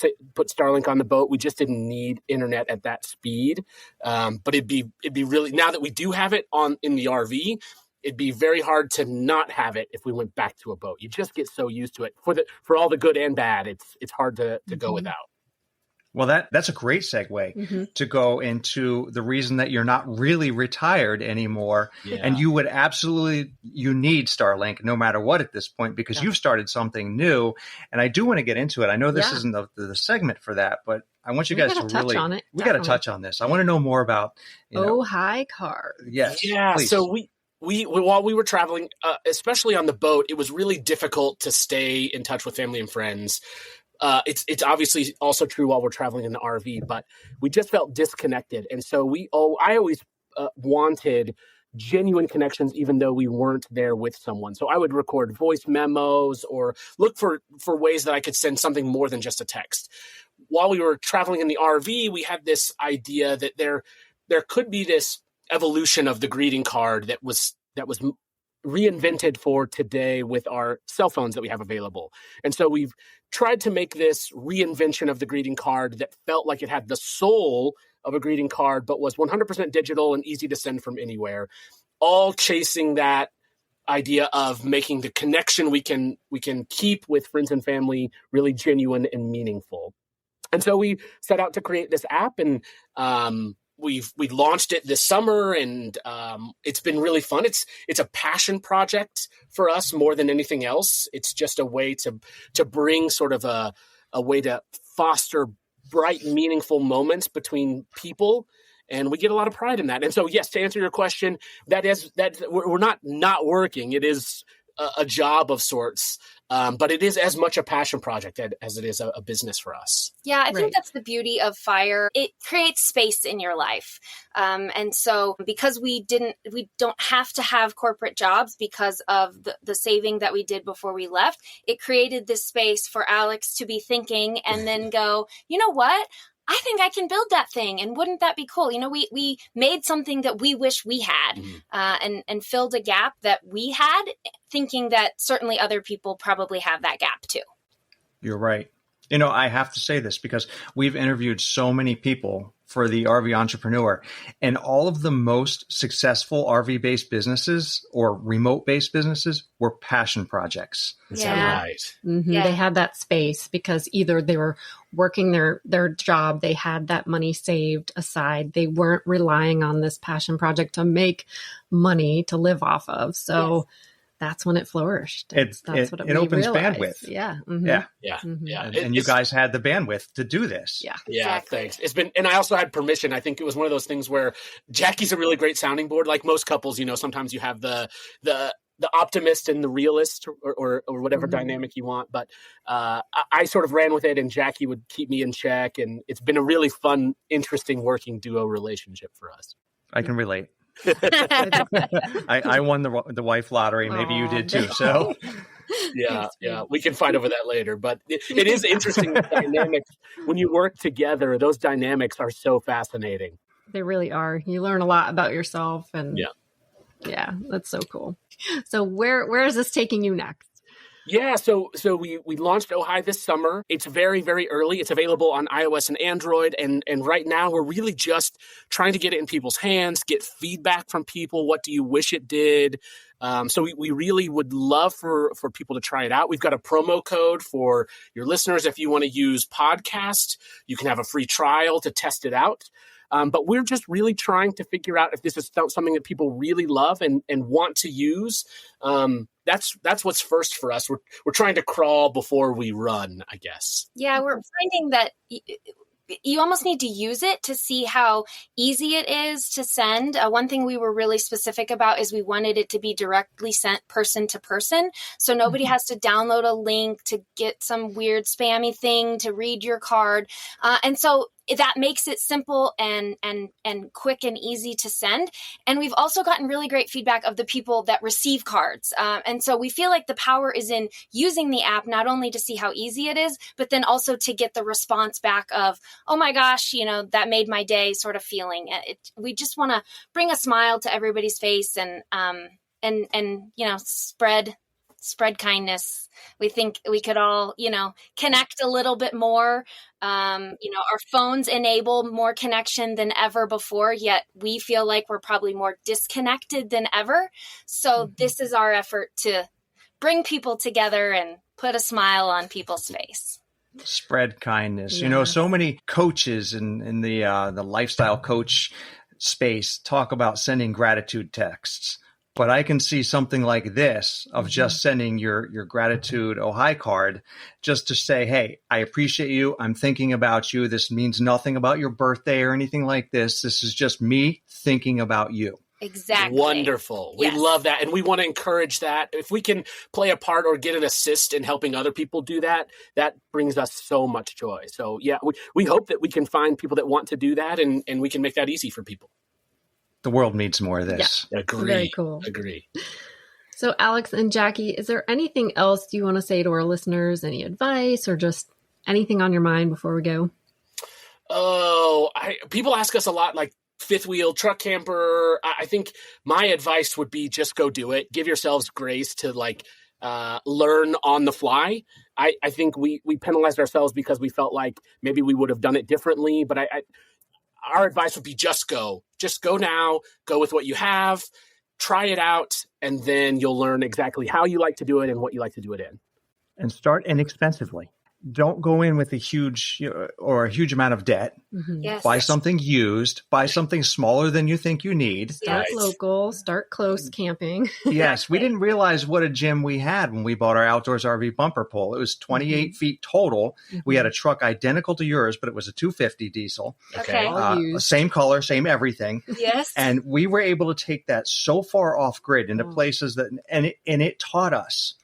Starlink on the boat. We just didn't need internet at that speed. But it'd be really, now that we do have it in the RV, it'd be very hard to not have it if we went back to a boat. You just get so used to it. For all the good and bad, it's hard to go without. Well, that's a great segue to go into the reason that you're not really retired anymore. Yeah. And you need Starlink no matter what at this point, because you've started something new. And I do want to get into it. I know this isn't the segment for that, but I want you guys to really, we got to touch on this. I want to know more about, high cars. Yes. Yeah. Please. So while we were traveling, especially on the boat, it was really difficult to stay in touch with family and friends. It's obviously also true while we're traveling in the RV, but we just felt disconnected. And so I always wanted genuine connections, even though we weren't there with someone. So I would record voice memos or look for ways that I could send something more than just a text. While we were traveling in the RV, we had this idea that there could be this evolution of the greeting card that was reinvented for today with our cell phones that we have available. And so we've tried to make this reinvention of the greeting card that felt like it had the soul of a greeting card, but was 100% digital and easy to send from anywhere, all chasing that idea of making the connection we can keep with friends and family really genuine and meaningful. And so we set out to create this app, and we launched it this summer, and it's been really fun. It's a passion project for us more than anything else. It's just a way to bring sort of a way to foster bright, meaningful moments between people, and we get a lot of pride in that. And so, yes, to answer your question, that we're not working. It is a job of sorts. But it is as much a passion project as it is a business for us. Yeah, I think that's the beauty of FIRE. It creates space in your life. And so because we don't have to have corporate jobs because of the saving that we did before we left, it created this space for Alex to be thinking and then go, you know what? I think I can build that thing. And wouldn't that be cool? We made something that we wish we had and filled a gap that we had, thinking that certainly other people probably have that gap too. You're right. I have to say this because we've interviewed so many people for the RV Entrepreneur, and all of the most successful RV-based businesses or remote-based businesses were passion projects. Is that right? Mm-hmm. Yeah. They had that space because either they were working their job, they had that money saved aside. They weren't relying on this passion project to make money to live off of. So that's when it flourished. It opens bandwidth. Yeah. Mm-hmm. Yeah. Yeah. Mm-hmm. Yeah. And you guys had the bandwidth to do this. Yeah. Yeah, Exactly. thanks. It's been, and I also had permission. I think it was one of those things where Jackie's a really great sounding board. Like most couples, sometimes you have the optimist and the realist or whatever dynamic you want. But I sort of ran with it, and Jackie would keep me in check. And it's been a really fun, interesting working duo relationship for us. I can relate. I won the wife lottery. Maybe you did too. So yeah, we can fight over that later. But it is interesting, the dynamics when you work together. Those dynamics are so fascinating. They really are. You learn a lot about yourself, and yeah, that's so cool. So where is this taking you next? Yeah, so we launched Ojai this summer. It's very, very early. It's available on iOS and Android. And right now we're really just trying to get it in people's hands, get feedback from people. What do you wish it did? So we really would love for people to try it out. We've got a promo code for your listeners. If you want to use podcast, you can have a free trial to test it out. But we're just really trying to figure out if this is something that people really love and want to use. That's what's first for us. We're trying to crawl before we run, I guess. Yeah, we're finding that you almost need to use it to see how easy it is to send. One thing we were really specific about is we wanted it to be directly sent person to person. So nobody has to download a link to get some weird spammy thing to read your card. And so that makes it simple and quick and easy to send. And we've also gotten really great feedback of the people that receive cards. And so we feel like the power is in using the app, not only to see how easy it is, but then also to get the response back of, oh my gosh, that made my day sort of feeling. We just want to bring a smile to everybody's face and spread kindness. We think we could all, connect a little bit more. Our phones enable more connection than ever before, yet we feel like we're probably more disconnected than ever. So this is our effort to bring people together and put a smile on people's face. Spread kindness. So many coaches in the lifestyle coach space talk about sending gratitude texts. But I can see something like this of just sending your gratitude Ojai card just to say, hey, I appreciate you. I'm thinking about you. This means nothing about your birthday or anything like this. This is just me thinking about you. Exactly. Wonderful. Yes. We love that. And we want to encourage that. If we can play a part or get an assist in helping other people do that, that brings us so much joy. So yeah, we hope that we can find people that want to do that and we can make that easy for people. The world needs more of this. Yeah. Agree. Very cool. Agree. So Alex and Jackie, is there anything else you want to say to our listeners? Any advice or just anything on your mind before we go? People ask us a lot, like fifth wheel, truck camper. I think my advice would be just go do it. Give yourselves grace to learn on the fly. I think we penalized ourselves because we felt like maybe we would have done it differently, but our advice would be just go now, go with what you have, try it out, and then you'll learn exactly how you like to do it and what you like to do it in. And start inexpensively. Don't go in with a huge amount of debt. Mm-hmm. Yes. Buy something used. Buy something smaller than you think you need. Start local, start close camping. Yes, we didn't realize what a gym we had when we bought our Outdoors RV bumper pole. It was 28 feet total. We had a truck identical to yours, but it was a 250 diesel. Okay. Same color, same everything. Yes. And we were able to take that so far off grid into places that, and it taught us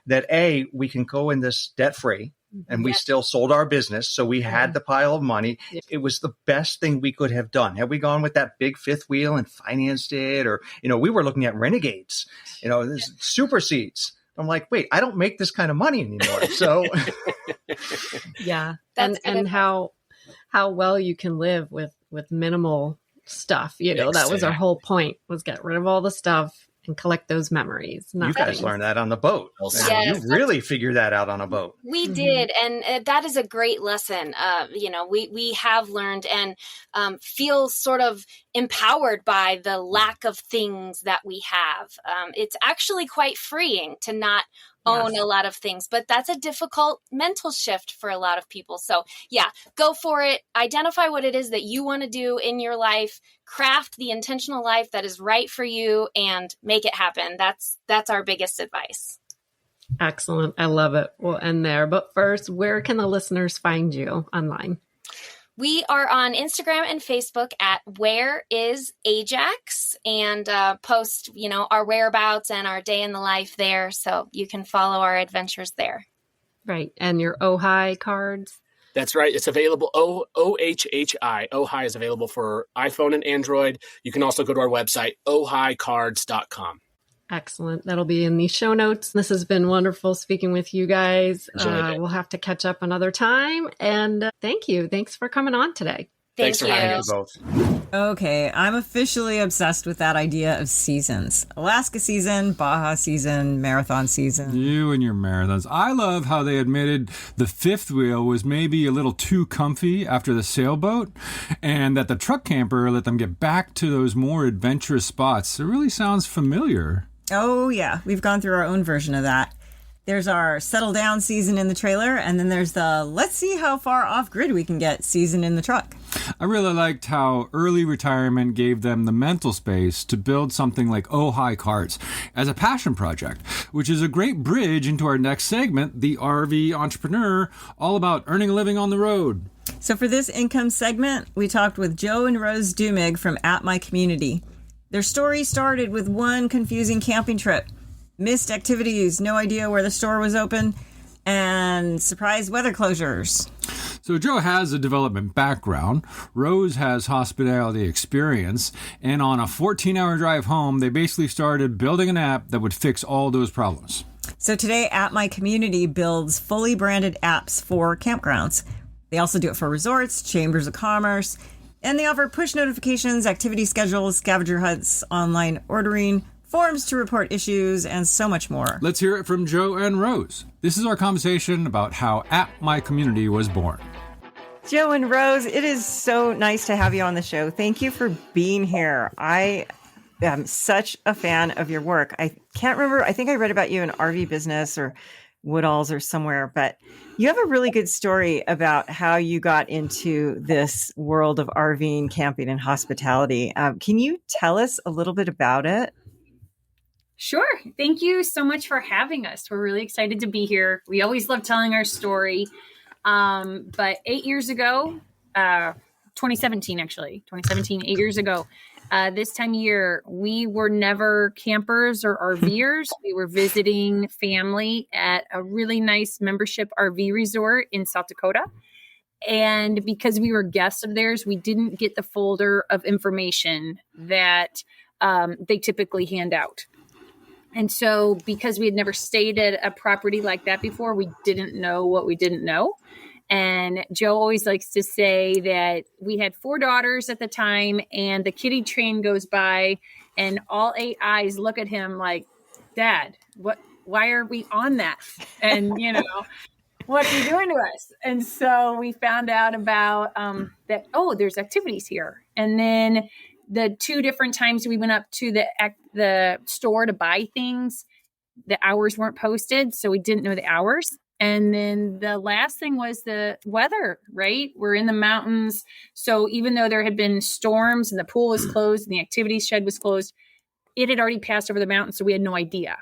that we can go in this debt free. And we still sold our business. So we had the pile of money. It was the best thing we could have done. Had we gone with that big fifth wheel and financed it, or, we were looking at Renegades, super seats. I'm like, wait, I don't make this kind of money anymore. So yeah. And how well you can live with minimal stuff. That was our whole point, was get rid of all the stuff and collect those memories. You guys learned that on the boat. Yes. You really figured that out on a boat. We did. And that is a great lesson. We have learned and feel sort of empowered by the lack of things that we have. It's actually quite freeing to not own a lot of things, but that's a difficult mental shift for a lot of people. So yeah, go for it. Identify what it is that you want to do in your life, craft the intentional life that is right for you, and make it happen. That's our biggest advice. Excellent. I love it. We'll end there. But first, where can the listeners find you online? We are on Instagram and Facebook at Where Is Ajax, and post, our whereabouts and our day in the life there. So you can follow our adventures there. Right. And your OHI cards? That's right. It's available. OHHI. OHI is available for iPhone and Android. You can also go to our website, ohicards.com. Excellent. That'll be in the show notes. This has been wonderful speaking with you guys. Enjoyed it. We'll have to catch up another time. And thank you. Thanks for coming on today. Thanks for having us both. Okay, I'm officially obsessed with that idea of seasons. Alaska season, Baja season, marathon season. You and your marathons. I love how they admitted the fifth wheel was maybe a little too comfy after the sailboat, and that the truck camper let them get back to those more adventurous spots. It really sounds familiar. Oh, yeah. We've gone through our own version of that. There's our settle down season in the trailer, and then there's the let's see how far off grid we can get season in the truck. I really liked how early retirement gave them the mental space to build something like Ojai Carts as a passion project, which is a great bridge into our next segment, the RV Entrepreneur, all about earning a living on the road. So for this income segment, we talked with Joe and Rose Dumig from At My Community. Their story started with one confusing camping trip. Missed activities, no idea where the store was open, and surprise weather closures. So Joe has a development background, Rose has hospitality experience, and on a 14-hour drive home, they basically started building an app that would fix all those problems. So today, At My Community builds fully branded apps for campgrounds. They also do it for resorts, chambers of commerce, and they offer push notifications, activity schedules, scavenger hunts, online ordering, forms to report issues, and so much more. Let's hear it from Joe and Rose. This is our conversation about how At My Community was born. Joe and Rose, it is so nice to have you on the show. Thank you for being here. I am such a fan of your work. I can't remember, I think I read about you in RV Business or Woodall's or somewhere, but you have a really good story about how you got into this world of RVing, camping, and hospitality. Can you tell us a little bit about it? Sure. Thank you so much for having us. We're really excited to be here. We always love telling our story. But 8 years ago, 2017, 8 years ago, this time of year, we were never campers or RVers. We were visiting family at a really nice membership RV resort in South Dakota. And because we were guests of theirs, we didn't get the folder of information that they typically hand out. And so because we had never stayed at a property like that before, we didn't know what we didn't know. And Joe always likes to say that we had 4 daughters at the time, and the kiddie train goes by and all 8 eyes look at him like, Dad, why are we on that? And, what are you doing to us? And so we found out about that, there's activities here. And then the 2 different times we went up to the store to buy things, the hours weren't posted, so we didn't know the hours. And then the last thing was the weather, right? We're in the mountains. So even though there had been storms and the pool was closed and the activity shed was closed, it had already passed over the mountain, so we had no idea.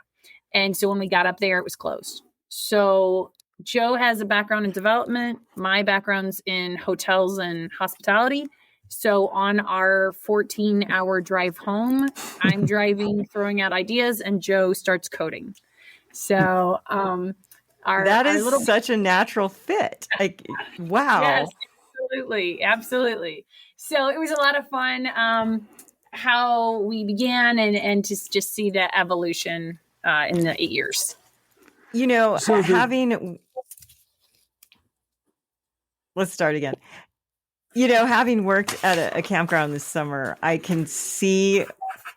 And so when we got up there, it was closed. So Joe has a background in development. My background's in hotels and hospitality. So on our 14-hour drive home, I'm driving, throwing out ideas, and Joe starts coding. So that is such a natural fit. Like, wow. Yes, absolutely. So it was a lot of fun how we began and to just see the evolution in the 8 years. Let's start again. Having worked at a campground this summer, I can see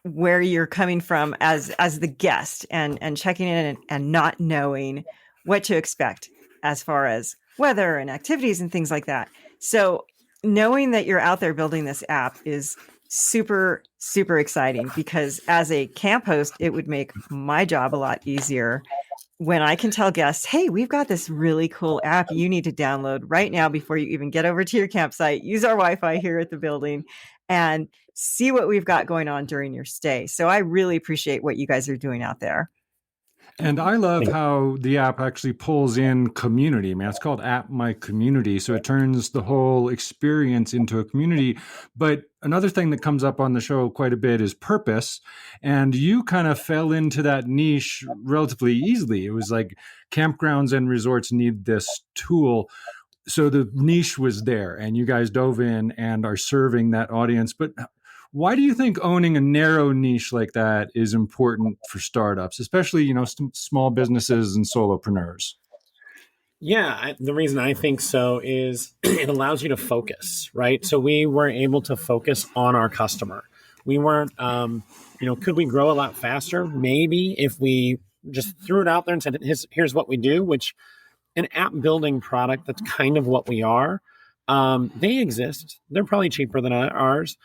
where you're coming from as the guest and checking in and not knowing what to expect as far as weather and activities and things like that. So knowing that you're out there building this app is super, super exciting because as a camp host, it would make my job a lot easier when I can tell guests, hey, we've got this really cool app you need to download right now before you even get over to your campsite. Use our Wi-Fi here at the building and see what we've got going on during your stay. So I really appreciate what you guys are doing out there. And I love how the app actually pulls in community. I mean, it's called App My Community. So it turns the whole experience into a community. But another thing that comes up on the show quite a bit is purpose. And you kind of fell into that niche relatively easily. It was like campgrounds and resorts need this tool. So the niche was there and you guys dove in and are serving that audience. But why do you think owning a narrow niche like that is important for startups, especially, small businesses and solopreneurs? Yeah, the reason I think so is it allows you to focus, right? So we were able to focus on our customer. We weren't, could we grow a lot faster? Maybe if we just threw it out there and said, here's what we do, which an app building product, that's kind of what we are. They exist. They're probably cheaper than ours.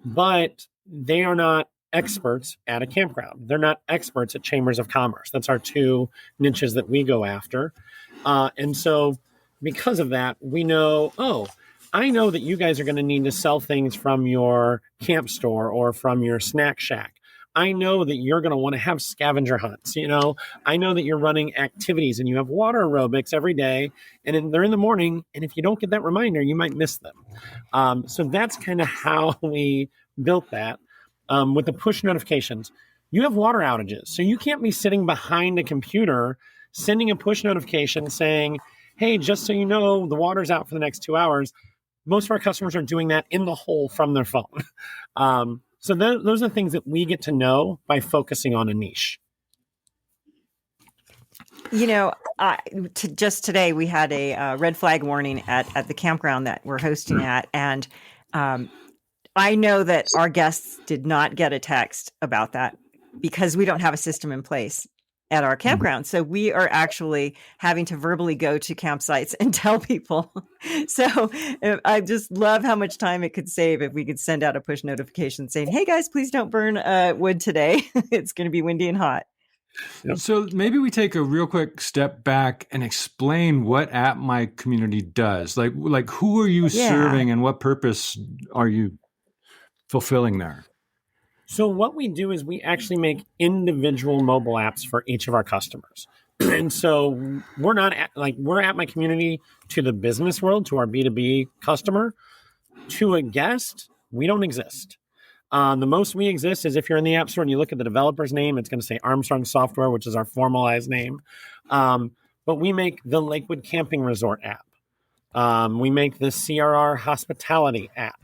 But they are not experts at a campground. They're not experts at chambers of commerce. That's our two niches that we go after. And so because of that, we know, I know that you guys are going to need to sell things from your camp store or from your snack shack. I know that you're going to want to have scavenger hunts. I know that you're running activities and you have water aerobics every day and they're in the morning. And if you don't get that reminder, you might miss them. So that's kind of how we built that with the push notifications. You have water outages. So you can't be sitting behind a computer, sending a push notification saying, hey, just so you know, the water's out for the next 2 hours. Most of our customers are doing that in the hole from their phone. So those are things that we get to know by focusing on a niche. Just today we had a red flag warning at the campground that we're hosting at. And I know that our guests did not get a text about that because we don't have a system in place at our campground. So we are actually having to verbally go to campsites and tell people. So I just love how much time it could save if we could send out a push notification saying, hey guys, please don't burn wood today. It's going to be windy and hot. Yep. So maybe we take a real quick step back and explain what App My Community does. Like who are you serving and what purpose are you fulfilling there? So what we do is we actually make individual mobile apps for each of our customers. And so we're App My Community to the business world, to our B2B customer. To a guest, we don't exist. The most we exist is if you're in the App Store and you look at the developer's name, it's going to say Armstrong Software, which is our formalized name. But we make the Lakewood Camping Resort app. We make the CRR Hospitality app.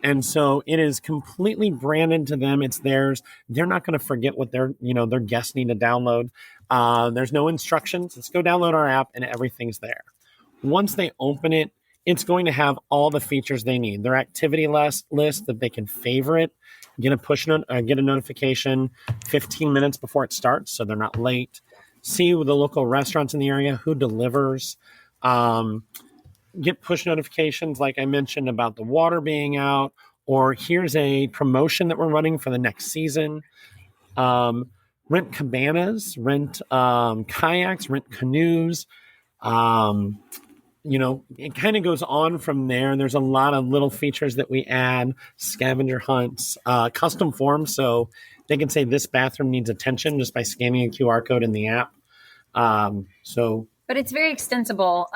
And so it is completely branded to them. It's theirs. They're not going to forget what their guests need to download. There's no instructions. Let's go download our app and everything's there. Once they open it, it's going to have all the features they need. Their activity list that they can favorite, get a notification 15 minutes before it starts so they're not late. See the local restaurants in the area, who delivers. Get push notifications, like I mentioned, about the water being out, or here's a promotion that we're running for the next season. Rent cabanas, rent kayaks, rent canoes. It kind of goes on from there. There's a lot of little features that we add, scavenger hunts, custom forms. So they can say this bathroom needs attention just by scanning a QR code in the app. But it's very extensible,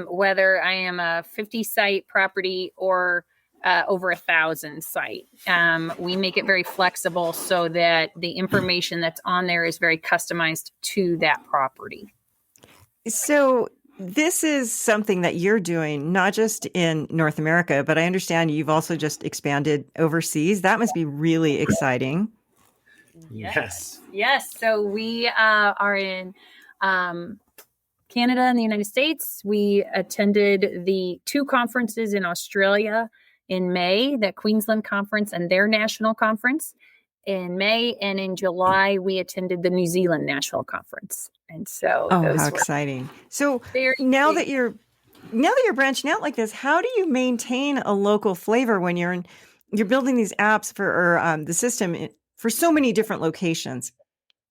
whether I am a 50 site property or over 1,000 site. We make it very flexible so that the information that's on there is very customized to that property. So this is something that you're doing, not just in North America, but I understand you've also just expanded overseas. That must be really exciting. Yes. So we are in Canada and the United States. We attended the 2 conferences in Australia in May, the Queensland conference and their national conference in May. And in July, we attended the New Zealand national conference. And so how exciting. So now that you're branching out like this, how do you maintain a local flavor when you're in you're building these apps for the system for so many different locations.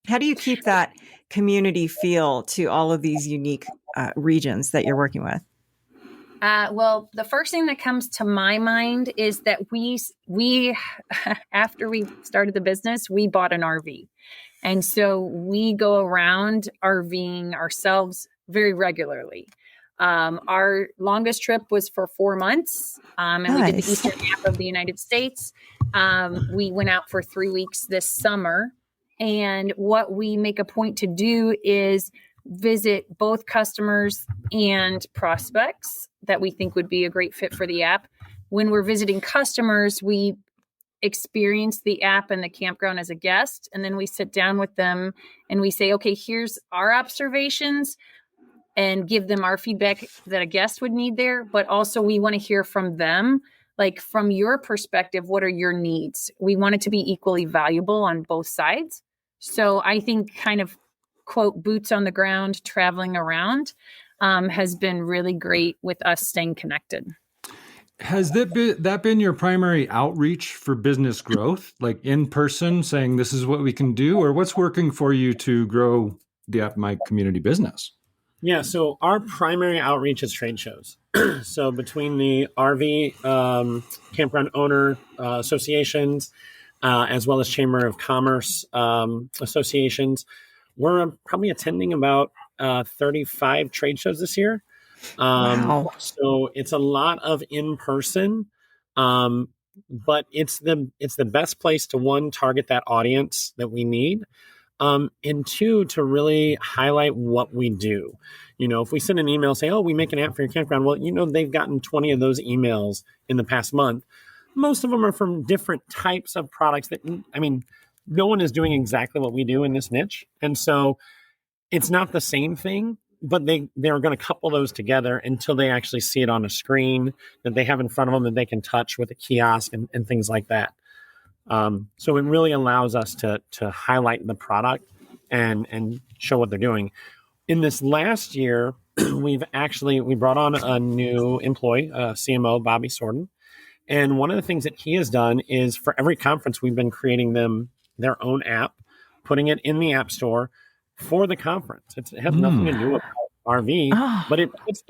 How do you keep that community feel to all of these unique regions that you're working with? Well, the first thing that comes to my mind is that we after we started the business, we bought an RV. And so we go around RVing ourselves very regularly. Our longest trip was for 4 months, and we did the eastern half of the United States. We went out for 3 weeks this summer. And what we make a point to do is visit both customers and prospects that we think would be a great fit for the app. When we're visiting customers, we experience the app and the campground as a guest, and then we sit down with them and we say, okay, here's our observations, and give them our feedback that a guest would need there. But also we want to hear from them, like, from your perspective, what are your needs? We want it to be equally valuable on both sides. So I think kind of, quote, boots on the ground, traveling around has been really great with us staying connected. Has that been your primary outreach for business growth, like in person, saying this is what we can do, or what's working for you to grow the App My Community business? Yeah, so our primary outreach is trade shows. So between the RV campground owner associations, as well as Chamber of Commerce associations, we're probably attending about 35 trade shows this year. Wow. So it's a lot of in person, but it's the best place to, one, target that audience that we need, and two, to really highlight what we do. You know, if we send an email, say, oh, we make an app for your campground. Well, you know, they've gotten 20 of those emails in the past month. Most of them are from different types of products that, I mean, no one is doing exactly what we do in this niche. And so it's not the same thing, but they're going to couple those together until they actually see it on a screen that they have in front of them that they can touch with a kiosk and things like that. So it really allows us to highlight the product and show what they're doing. In this last year, we brought on a new employee, CMO, Bobby Sorden. And one of the things that he has done is, for every conference, we've been creating them their own app, putting it in the App Store for the conference. It has nothing to do with RV, but it puts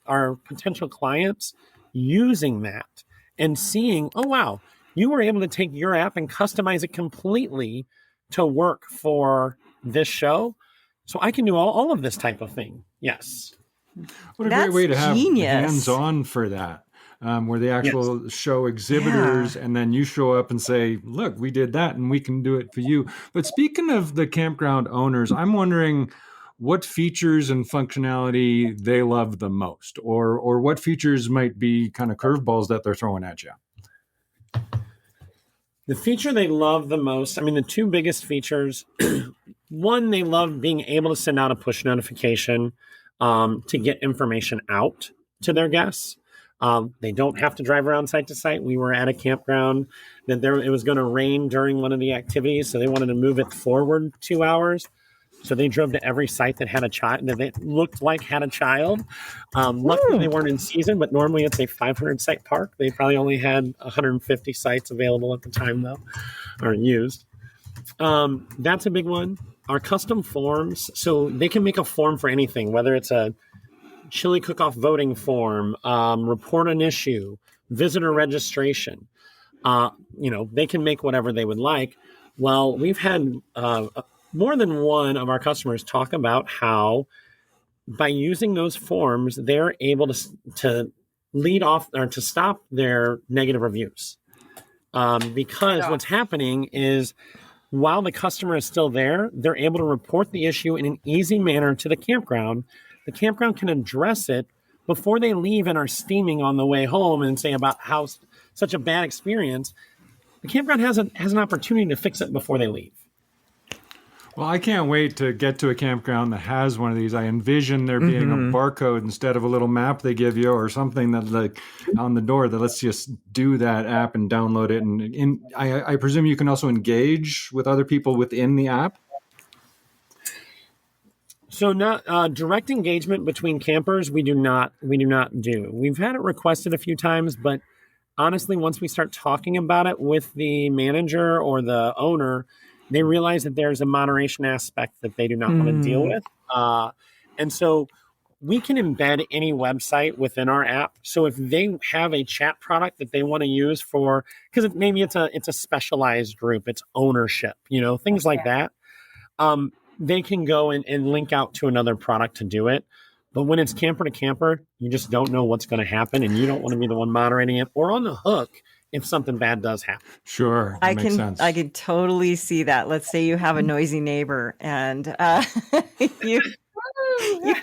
our potential clients using that and seeing, oh, wow, you were able to take your app and customize it completely to work for this show. So I can do all of this type of thing. Yes. What a great way to have hands-on for that. Where the actual show exhibitors, and then you show up and say, look, we did that and we can do it for you. But speaking of the campground owners, I'm wondering what features and functionality they love the most, or what features might be kind of curveballs that they're throwing at you. The feature they love the most, I mean, the two biggest features, one, they love being able to send out a push notification to get information out to their guests. They don't have to drive around site to site. We were at a campground that it was going to rain during one of the activities, so they wanted to move it forward 2 hours. So they drove to every site that had a child, that they looked like had a child. Luckily, they weren't in season, but normally it's a 500 site park. They probably only had 150 sites available at the time, though, or used. That's a big one. Our custom forms, so they can make a form for anything, whether it's a chili cook-off voting form, report an issue, visitor registration. They can make whatever they would like. Well, we've had more than one of our customers talk about how, by using those forms, they're able to lead off or to stop their negative reviews. Because what's happening is, while the customer is still there, they're able to report the issue in an easy manner to the campground. The campground can address it before they leave and are steaming on the way home and say about how such a bad experience. The campground has an opportunity to fix it before they leave. Well, I can't wait to get to a campground that has one of these. I envision there being a barcode instead of a little map they give you, or something that, like, on the door that lets you do that app and download it. And I presume you can also engage with other people within the app. So, not direct engagement between campers, we do not do. We've had it requested a few times, but honestly, once we start talking about it with the manager or the owner, they realize that there's a moderation aspect that they do not want to deal with. And so we can embed any website within our app. So if they have a chat product that they want to use for, because maybe it's a specialized group, it's ownership, things like that. They can go and link out to another product to do it. But when it's camper to camper, you just don't know what's going to happen, and you don't want to be the one moderating it or on the hook if something bad does happen. Sure, that makes sense. I can totally see that. Let's say you have a noisy neighbor, and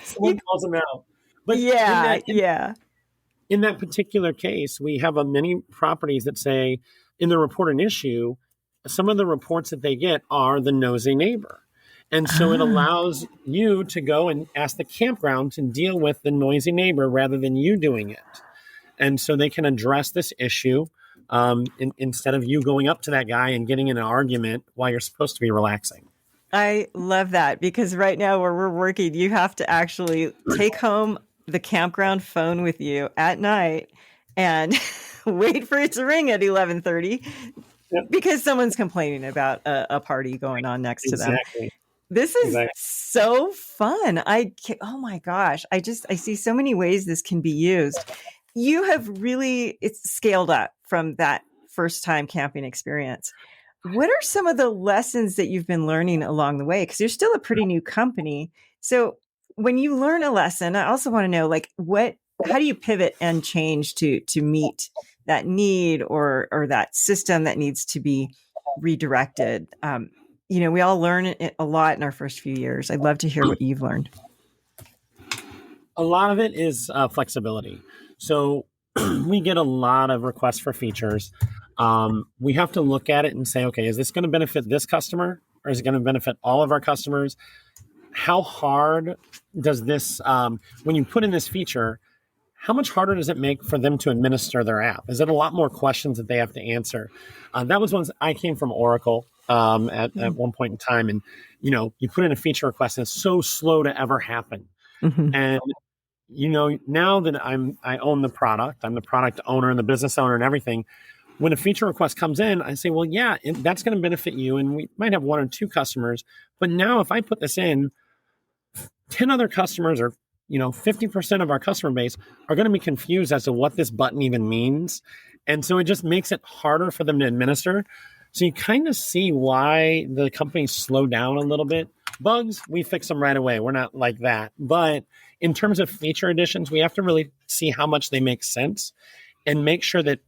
someone calls them out. But in that particular case, we have many properties that say in the report an issue, some of the reports that they get are the nosy neighbor. And so it allows you to go and ask the campground to deal with the noisy neighbor rather than you doing it. And so they can address this issue instead of you going up to that guy and getting in an argument while you're supposed to be relaxing. I love that, because right now where we're working, you have to actually take home the campground phone with you at night and wait for it to ring at 11:30 because someone's complaining about a party going on next to them. This is so fun. Oh my gosh. I see so many ways this can be used. You have it's scaled up from that first time camping experience. What are some of the lessons that you've been learning along the way? Because you're still a pretty new company. So when you learn a lesson, I also want to know, how do you pivot and change to meet that need or that system that needs to be redirected? We all learn a lot in our first few years. I'd love to hear what you've learned. A lot of it is flexibility. So we get a lot of requests for features. We have to look at it and say, okay, is this going to benefit this customer or is it going to benefit all of our customers? How hard does this, when you put in this feature, how much harder does it make for them to administer their app? Is it a lot more questions that they have to answer? That was once I came from Oracle at one point in time. And, you put in a feature request and it's so slow to ever happen. Mm-hmm. And, now that I own the product, I'm the product owner and the business owner and everything. When a feature request comes in, I say, well, yeah, that's going to benefit you. And we might have one or two customers. But now if I put this in, 10 other customers or 50% of our customer base are going to be confused as to what this button even means. And so it just makes it harder for them to administer. So you kind of see why the companies slow down a little bit. Bugs, we fix them right away. We're not like that. But in terms of feature additions, we have to really see how much they make sense and make sure that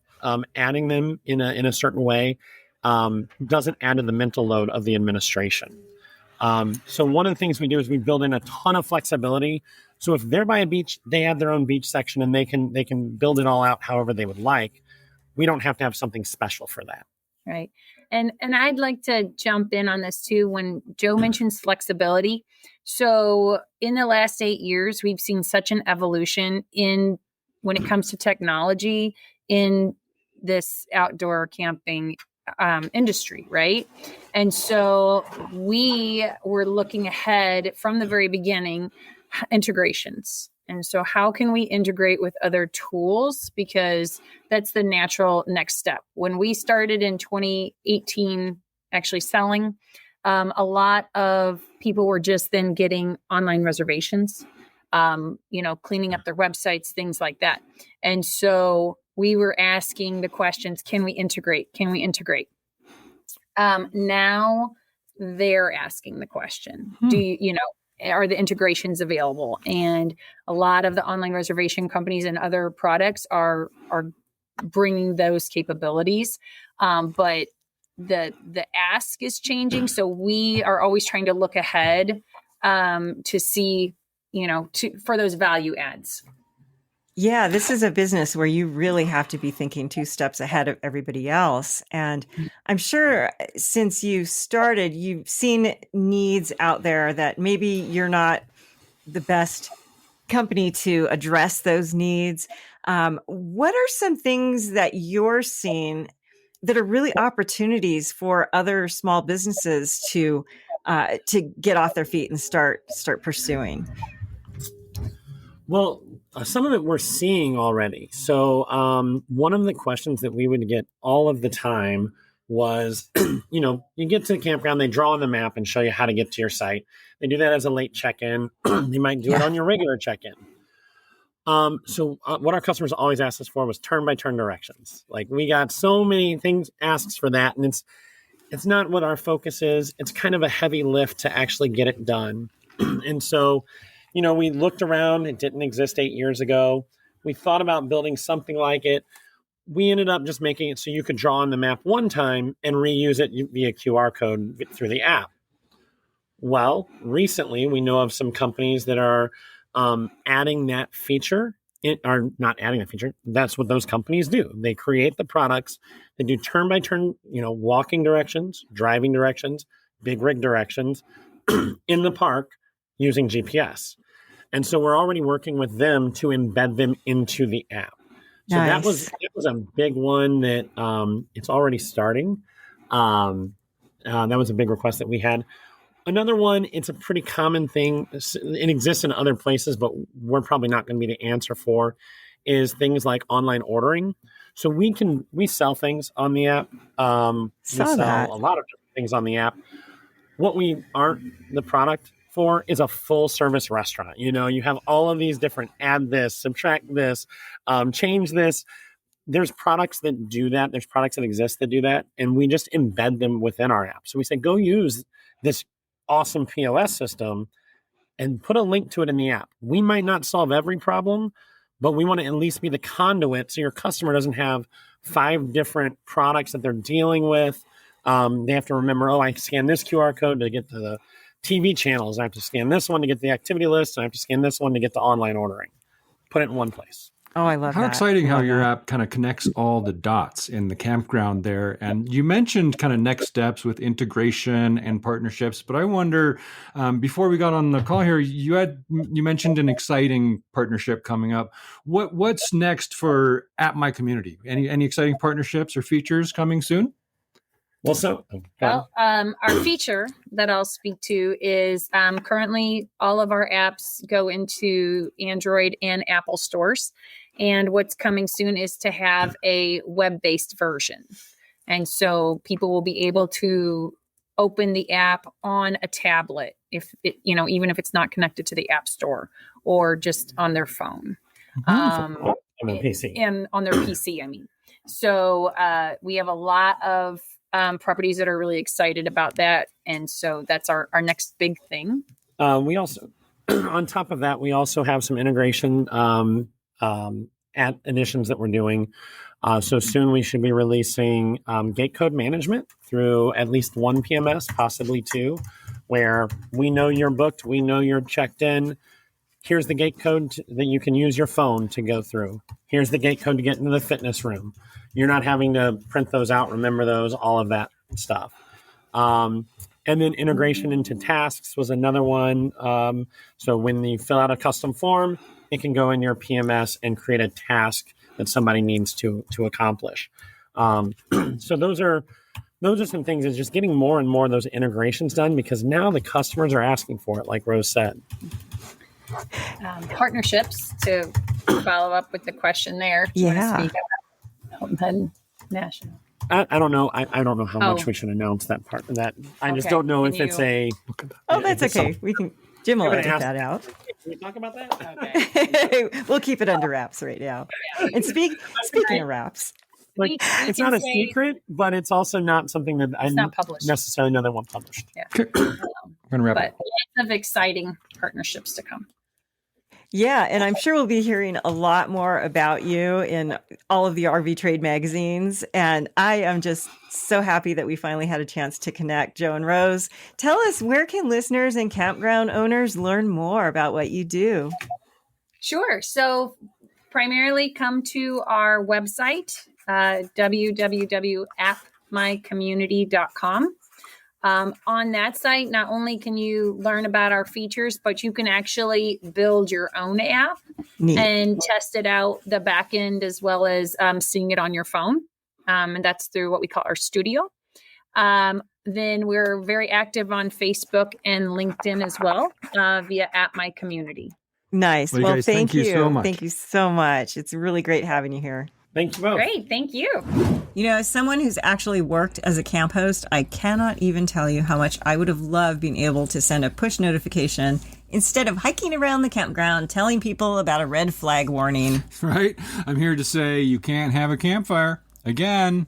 adding them in a certain way doesn't add to the mental load of the administration. So one of the things we do is we build in a ton of flexibility. So if they're by a beach, they add their own beach section and they can build it all out however they would like. We don't have to have something special for that. Right. And I'd like to jump in on this too when Joe mentions flexibility. So in the last 8 years, we've seen such an evolution when it comes to technology in this outdoor camping industry, right? And so we were looking ahead from the very beginning, integrations. And so how can we integrate with other tools? Because that's the natural next step. When we started in 2018, actually selling, a lot of people were just then getting online reservations, cleaning up their websites, things like that. And so we were asking the questions, can we integrate? Can we integrate? Now they're asking the question, are the integrations available? And a lot of the online reservation companies and other products are bringing those capabilities. But the ask is changing. So we are always trying to look ahead to see, for those value adds. Yeah, this is a business where you really have to be thinking 2 steps ahead of everybody else. And I'm sure since you started, you've seen needs out there that maybe you're not the best company to address those needs. What are some things that you're seeing that are really opportunities for other small businesses to get off their feet and start pursuing? Well, some of it we're seeing already. So one of the questions that we would get all of the time was, you get to the campground, they draw on the map and show you how to get to your site. They do that as a late check-in. They might do it on your regular check-in. So what our customers always asked us for was turn-by-turn directions. Like, we got so many things asks for that, and it's not what our focus is. It's kind of a heavy lift to actually get it done. And so, we looked around. It didn't exist 8 years ago. We thought about building something like it. We ended up just making it so you could draw on the map one time and reuse it via QR code through the app. Well, recently we know of some companies that are adding that feature. Are not adding that feature. That's what those companies do. They create the products. They do turn-by-turn, walking directions, driving directions, big rig directions in the park using GPS. And so we're already working with them to embed them into the app. So that was a big one that it's already starting. That was a big request that we had. Another one, it's a pretty common thing. It exists in other places, but we're probably not going to be the answer for, is things like online ordering. So we sell things on the app. We sell a lot of different things on the app. What we aren't the product for is a full service restaurant. You have all of these different add this, subtract this, change this. There's products that do that. There's products that exist that do that. And we just embed them within our app. So we say, go use this awesome POS system and put a link to it in the app. We might not solve every problem, but we want to at least be the conduit so your customer doesn't have 5 different products that they're dealing with. They have to remember, I scan this QR code to get to the TV channels. I have to scan this one to get the activity list. And I have to scan this one to get the online ordering. Put it in one place. Oh, I love that. How exciting how your app kind of connects all the dots in the campground there. And you mentioned kind of next steps with integration and partnerships, but I wonder, before we got on the call here, you mentioned an exciting partnership coming up. What's next for At My Community? Any exciting partnerships or features coming soon? Our feature that I'll speak to is currently all of our apps go into Android and Apple stores. And what's coming soon is to have a web-based version. And so people will be able to open the app on a tablet, even if it's not connected to the App Store, or just on their phone. On their PC. And on their PC, I mean. So we have a lot of properties that are really excited about that. And so that's our next big thing. We also, on top of that, we also have some integration additions that we're doing. So soon we should be releasing gate code management through at least one PMS, possibly 2, where we know you're booked, we know you're checked in. Here's the gate code that you can use your phone to go through. Here's the gate code to get into the fitness room. You're not having to print those out, remember those, all of that stuff. And then integration into tasks was another one. So when you fill out a custom form, it can go in your PMS and create a task that somebody needs to accomplish. So those are some things, is just getting more and more of those integrations done, because now the customers are asking for it, like Rose said. Partnerships, to follow up with the question there. Then national. I don't know. I don't know how much we should announce that part of that. I just don't know if it's a. Oh, that's okay. Jim will edit that out. Can we talk about that? Okay. We'll keep it under wraps right now. And speaking of wraps, it's not a secret, but it's also not something that I not published. Necessarily know they want published. Yeah. I'm going to wrap up. Lots of exciting partnerships to come. Yeah, and I'm sure we'll be hearing a lot more about you in all of the RV trade magazines. And I am just so happy that we finally had a chance to connect. Joe and Rose, tell us, where can listeners and campground owners learn more about what you do? Sure. So primarily come to our website, www.appmycommunity.com. On that site, not only can you learn about our features, but you can actually build your own app and test it out, the back end, as well as seeing it on your phone. And that's through what we call our studio. Then we're very active on Facebook and LinkedIn as well, via At My Community. Nice. Well, you Well, guys, thank thank you so much. Thank you so much. It's really great having you here. Thank you both. Great. Thank you. You know, as someone who's actually worked as a camp host, I cannot even tell you how much I would have loved being able to send a push notification instead of hiking around the campground telling people about a red flag warning. Right? I'm here to say you can't have a campfire again.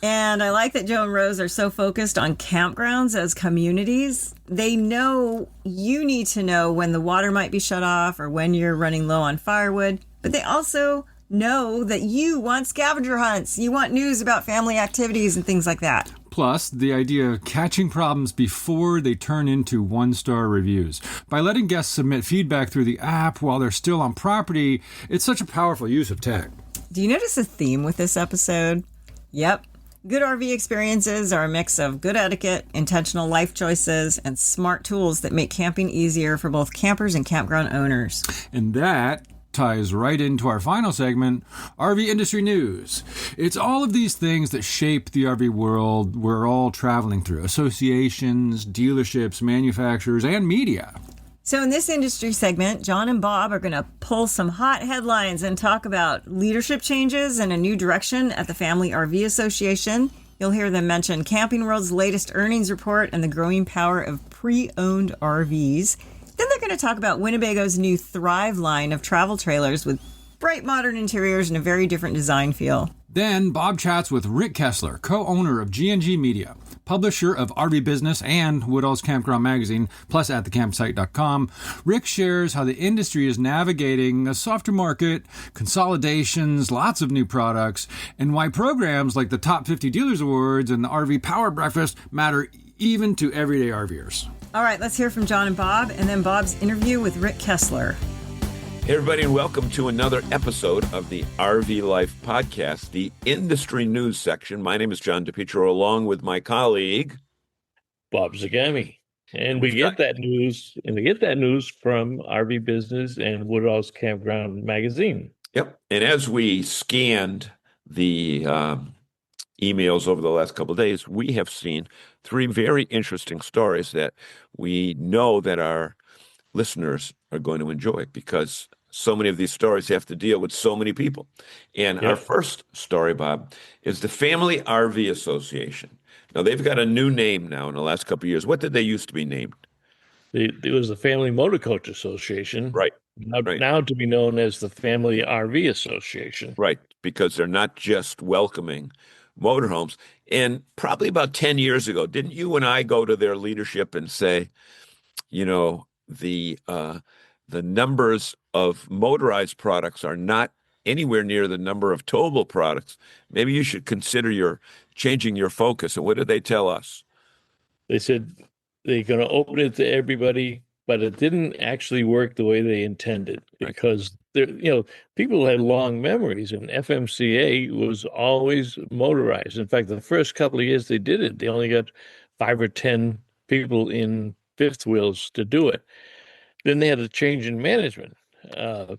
And I like that Joe and Rose are so focused on campgrounds as communities. They know you need to know when the water might be shut off or when you're running low on firewood, but they also know that you want scavenger hunts. You want news about family activities and things like that. Plus, the idea of catching problems before they turn into one-star reviews. By letting guests submit feedback through the app while they're still on property, it's such a powerful use of tech. Do you notice a theme with this episode? Yep. Good RV experiences are a mix of good etiquette, intentional life choices, and smart tools that make camping easier for both campers and campground owners. And that ties right into our final segment, RV industry news. It's all of these things that shape the RV world we're all traveling through. Associations, dealerships, manufacturers, and media. So in this industry segment, John and Bob are going to pull some hot headlines and talk about leadership changes and a new direction at the Family RV Association. You'll hear them mention Camping World's latest earnings report and the growing power of pre-owned RVs. Then they're going to talk about Winnebago's new Thrive line of travel trailers with bright modern interiors and a very different design feel. Then Bob chats with Rick Kessler, co-owner of G&G Media, publisher of RV Business and Woodall's Campground Magazine, plus at thecampsite.com. Rick shares how the industry is navigating a softer market, consolidations, lots of new products, and why programs like the Top 50 Dealers Awards and the RV Power Breakfast matter even to everyday RVers. All right, let's hear from John and Bob, and then Bob's interview with Rick Kessler. Hey, everybody, and welcome to another episode of the RV Life Podcast, the industry news section. My name is John DePietro, along with my colleague, Bob Zagami. And we get that news from RV Business and Woodall's Campground Magazine. Yep. And as we scanned the emails over the last couple of days, we have seen three very interesting stories that we know that our listeners are going to enjoy because so many of these stories have to deal with so many people. And our first story, Bob, is the Family RV Association. Now, they've got a new name now in the last couple of years. What did they used to be named? It was the Family Motor Coach Association. Right. Now to be known as the Family RV Association. Right, because they're not just welcoming motorhomes. And probably about 10 years ago, didn't you and I go to their leadership and say, you know, the numbers of motorized products are not anywhere near the number of towable products. Maybe you should consider changing your focus. And what did they tell us? They said they're going to open it to everybody, but it didn't actually work the way they intended because people had long memories, and FMCA was always motorized. In fact, the first couple of years they did it, they only got 5 or 10 people in fifth wheels to do it. Then they had a change in management. The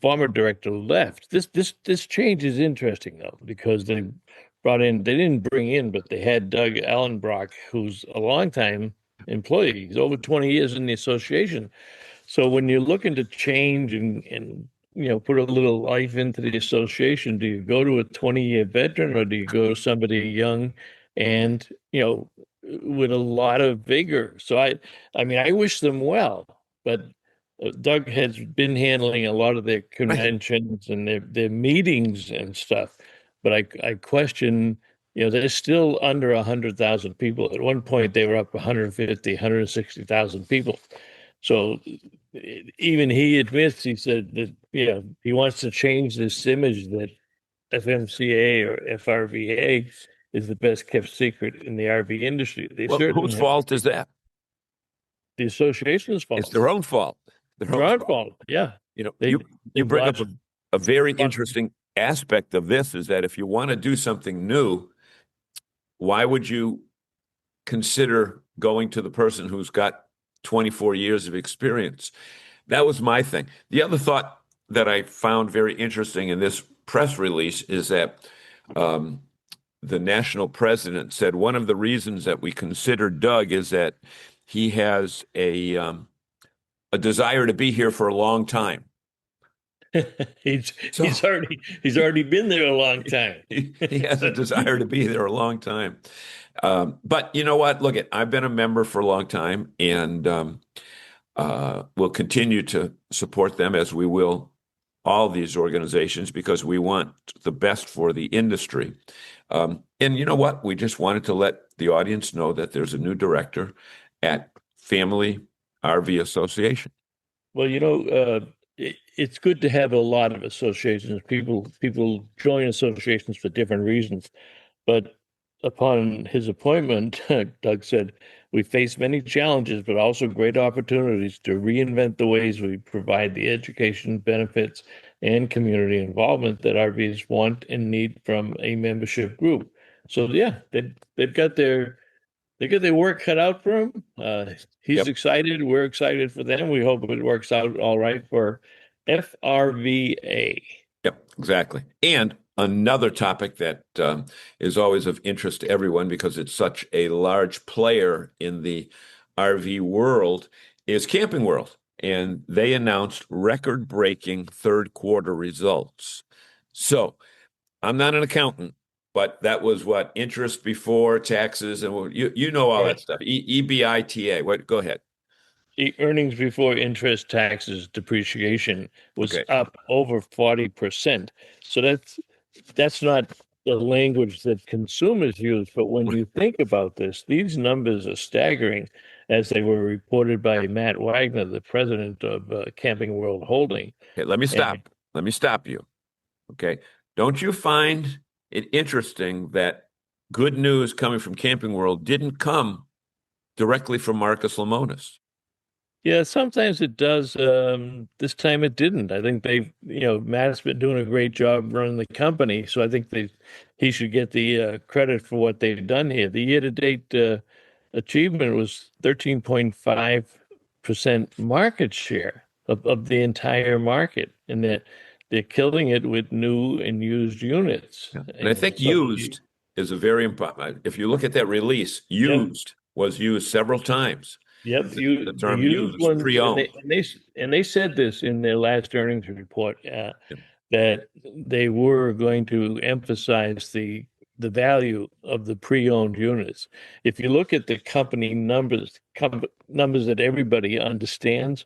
former director left. This change is interesting though, because they didn't bring in, but they had Doug Allenbrock, who's a longtime employee. He's over 20 years in the association. So when you're looking to change and put a little life into the association, do you go to a 20-year veteran or do you go to somebody young and with a lot of vigor? So I mean, I wish them well, but Doug has been handling a lot of their conventions and their meetings and stuff. But I question, they're still under 100,000 people. At one point, they were up 150, 160,000 people. So even he admits, he said that, he wants to change this image that FMCA or FRVA is the best kept secret in the RV industry. Whose fault is that? The association's fault. It's their own fault. Their own fault. Yeah. You bring up a very interesting aspect of this is that if you want to do something new, why would you consider going to the person who's got 24 years of experience? That was my thing. The other thought that I found very interesting in this press release is that the national president said one of the reasons that we consider Doug is that he has a a desire to be here for a long time. he's already been there a long time. He has a desire to be there a long time. But you know what? Look, I've been a member for a long time, and we'll continue to support them as we will all these organizations because we want the best for the industry. And you know what? We just wanted to let the audience know that there's a new director at Family RV Association. Well, it's good to have a lot of associations. People join associations for different reasons. But upon his appointment, Doug said, we face many challenges, but also great opportunities to reinvent the ways we provide the education, benefits, and community involvement that RVs want and need from a membership group. So yeah, they've got their work cut out for him. He's excited. We're excited for them. We hope it works out all right for FRVA. Yep, exactly. And another topic that is always of interest to everyone because it's such a large player in the RV world is Camping World. And they announced record-breaking third quarter results. So I'm not an accountant, but that was what? Interest before taxes and you know all that stuff. EBITDA. What? Go ahead. Earnings before interest, taxes, depreciation was up over 40%. So that's not the language that consumers use. But when you think about this, these numbers are staggering, as they were reported by Matt Wagner, the president of Camping World Holding. Okay, let me stop you. Okay. Don't you find it interesting that good news coming from Camping World didn't come directly from Marcus Lemonis? Yeah, sometimes it does. This time it didn't. I think Matt's been doing a great job running the company, so I think he should get the credit for what they've done here. The year-to-date achievement was 13.5% market share of the entire market, and that they're killing it with new and used units. Yeah. And I think used is a very important. If you look at that release, used was used several times. Yep, the term used ones, pre-owned. And they said this in their last earnings report that they were going to emphasize the value of the pre-owned units. If you look at the company numbers that everybody understands,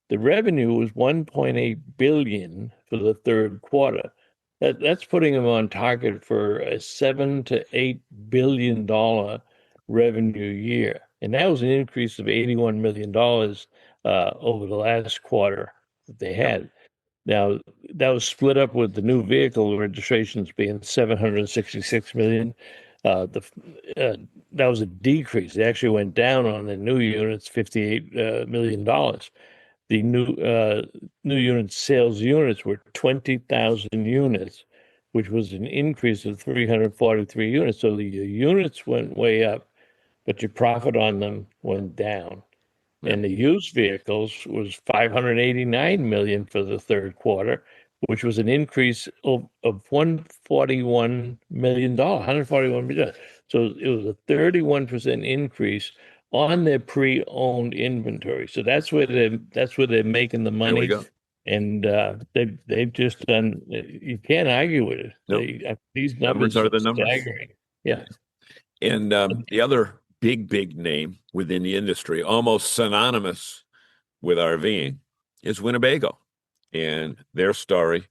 the revenue was $1.8 billion for the third quarter. That's putting them on target for a $7 to $8 billion revenue year. And that was an increase of $81 million over the last quarter that they had. Now, that was split up with the new vehicle registrations being 766 million. That was a decrease. They actually went down on the new units, $58 million. The new unit sales units were 20,000 units, which was an increase of 343 units. So the units went way up, but your profit on them went down. And the used vehicles was 589 million for the third quarter, which was an increase of $141 million. So it was a 31% increase on their pre-owned inventory. So that's where they're making the money. There we go. And they've just done. You can't argue with it. Nope. These numbers are the numbers. Staggering. Yeah. And the other big name within the industry, almost synonymous with RVing, is Winnebago. And their story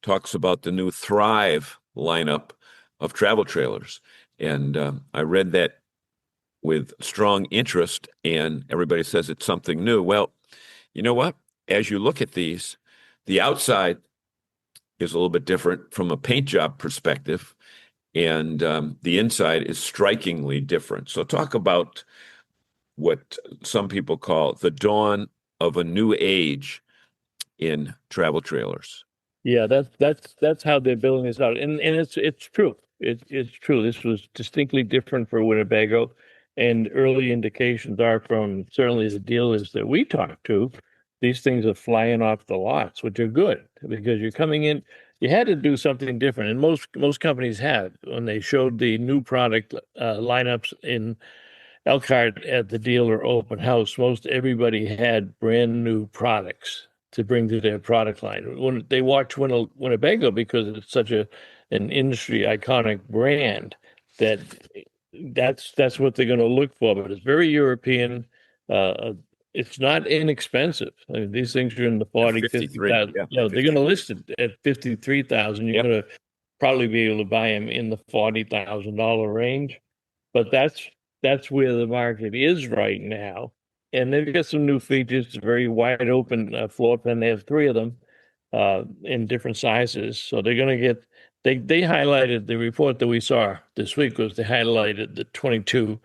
talks about the new Thrive lineup of travel trailers. And I read that with strong interest, and everybody says it's something new. Well, you know what? As you look at these, the outside is a little bit different from a paint job perspective, and the inside is strikingly different. So talk about what some people call the dawn of a new age in travel trailers. Yeah, that's how they're building this out, and it's true. It's true. This was distinctly different for Winnebago, and early indications are from certainly the dealers that we talked to. These things are flying off the lots, which are good because you're coming in. You had to do something different, and most companies have when they showed the new product lineups Elkhart at the dealer open house, most everybody had brand new products to bring to their product line. When they watch Winnebago, because it's such an industry iconic brand, that's what they're going to look for. But it's very European. It's not inexpensive. I mean, these things are in the 40, 50,000. Yeah, They're going to list it at 53,000. You're going to probably be able to buy them in the $40,000 range. But that's where the market is right now. And they've got some new features. It's a very wide open floor plan. They have 3 of them in different sizes. So they're going to get, they highlighted the report that we saw this week was they highlighted the 22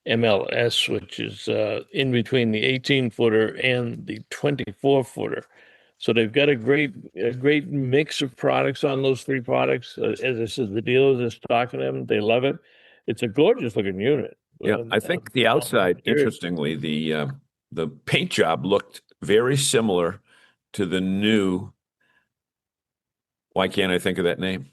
MLS, which is in between the 18-footer and the 24-footer. So they've got a great mix of products on those 3 products. As I said, the dealers are stocking them. They love it. It's a gorgeous looking unit. Yeah, I think the outside, interestingly, the paint job looked very similar to the new. Why can't I think of that name?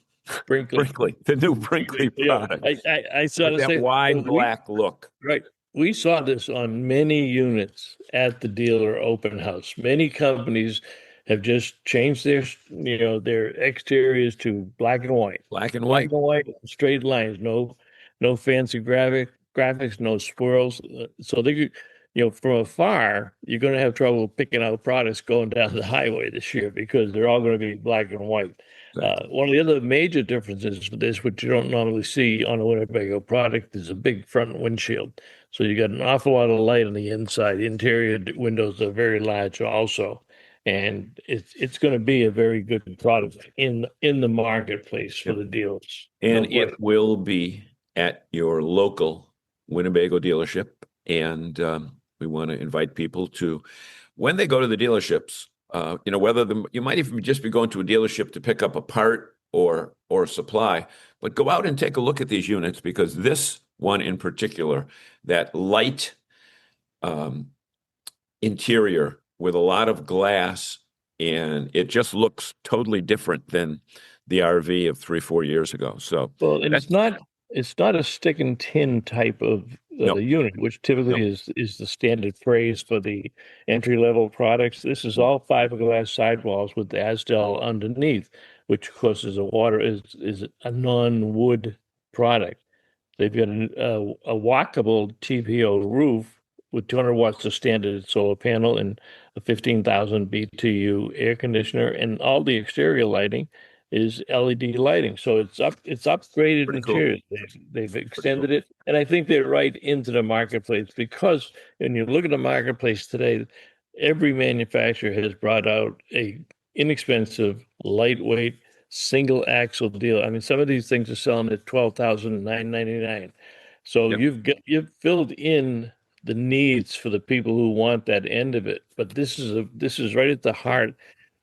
Brinkley, the new Brinkley product. I saw that wide black look. Right. We saw this on many units at the dealer open house. Many companies have just changed their exteriors to black and white. Black and white, straight lines. No fancy graphics, no swirls. So they, from afar, you're going to have trouble picking out products going down the highway this year because they're all going to be black and white. One of the other major differences for this, which you don't normally see on a Winnebago product, is a big front windshield. So you got an awful lot of light on the inside. The interior windows are very large also. And it's going to be a very good product in the marketplace for the dealers. And it will be at your local Winnebago dealership. And we want to invite people to, when they go to the dealerships, you might even just be going to a dealership to pick up a part or supply, but go out and take a look at these units, because this one in particular, that light interior with a lot of glass, and it just looks totally different than the RV of 3-4 years ago. So, well, and it's not a stick and tin type of unit, which typically is the standard phrase for the entry level products. This is all fiberglass sidewalls with the Asdel underneath, which of course is a non-wood product. They've got a walkable TPO roof with 200 watts of standard solar panel and a 15,000 BTU air conditioner, and all the exterior lighting is LED lighting. So it's upgraded interior. Cool. They've extended it, and I think they're right into the marketplace, because when you look at the marketplace today, every manufacturer has brought out a inexpensive, lightweight, single axle deal. I mean, some of these things are selling at $12,999. So you've filled in the needs for the people who want that end of it. But this is right at the heart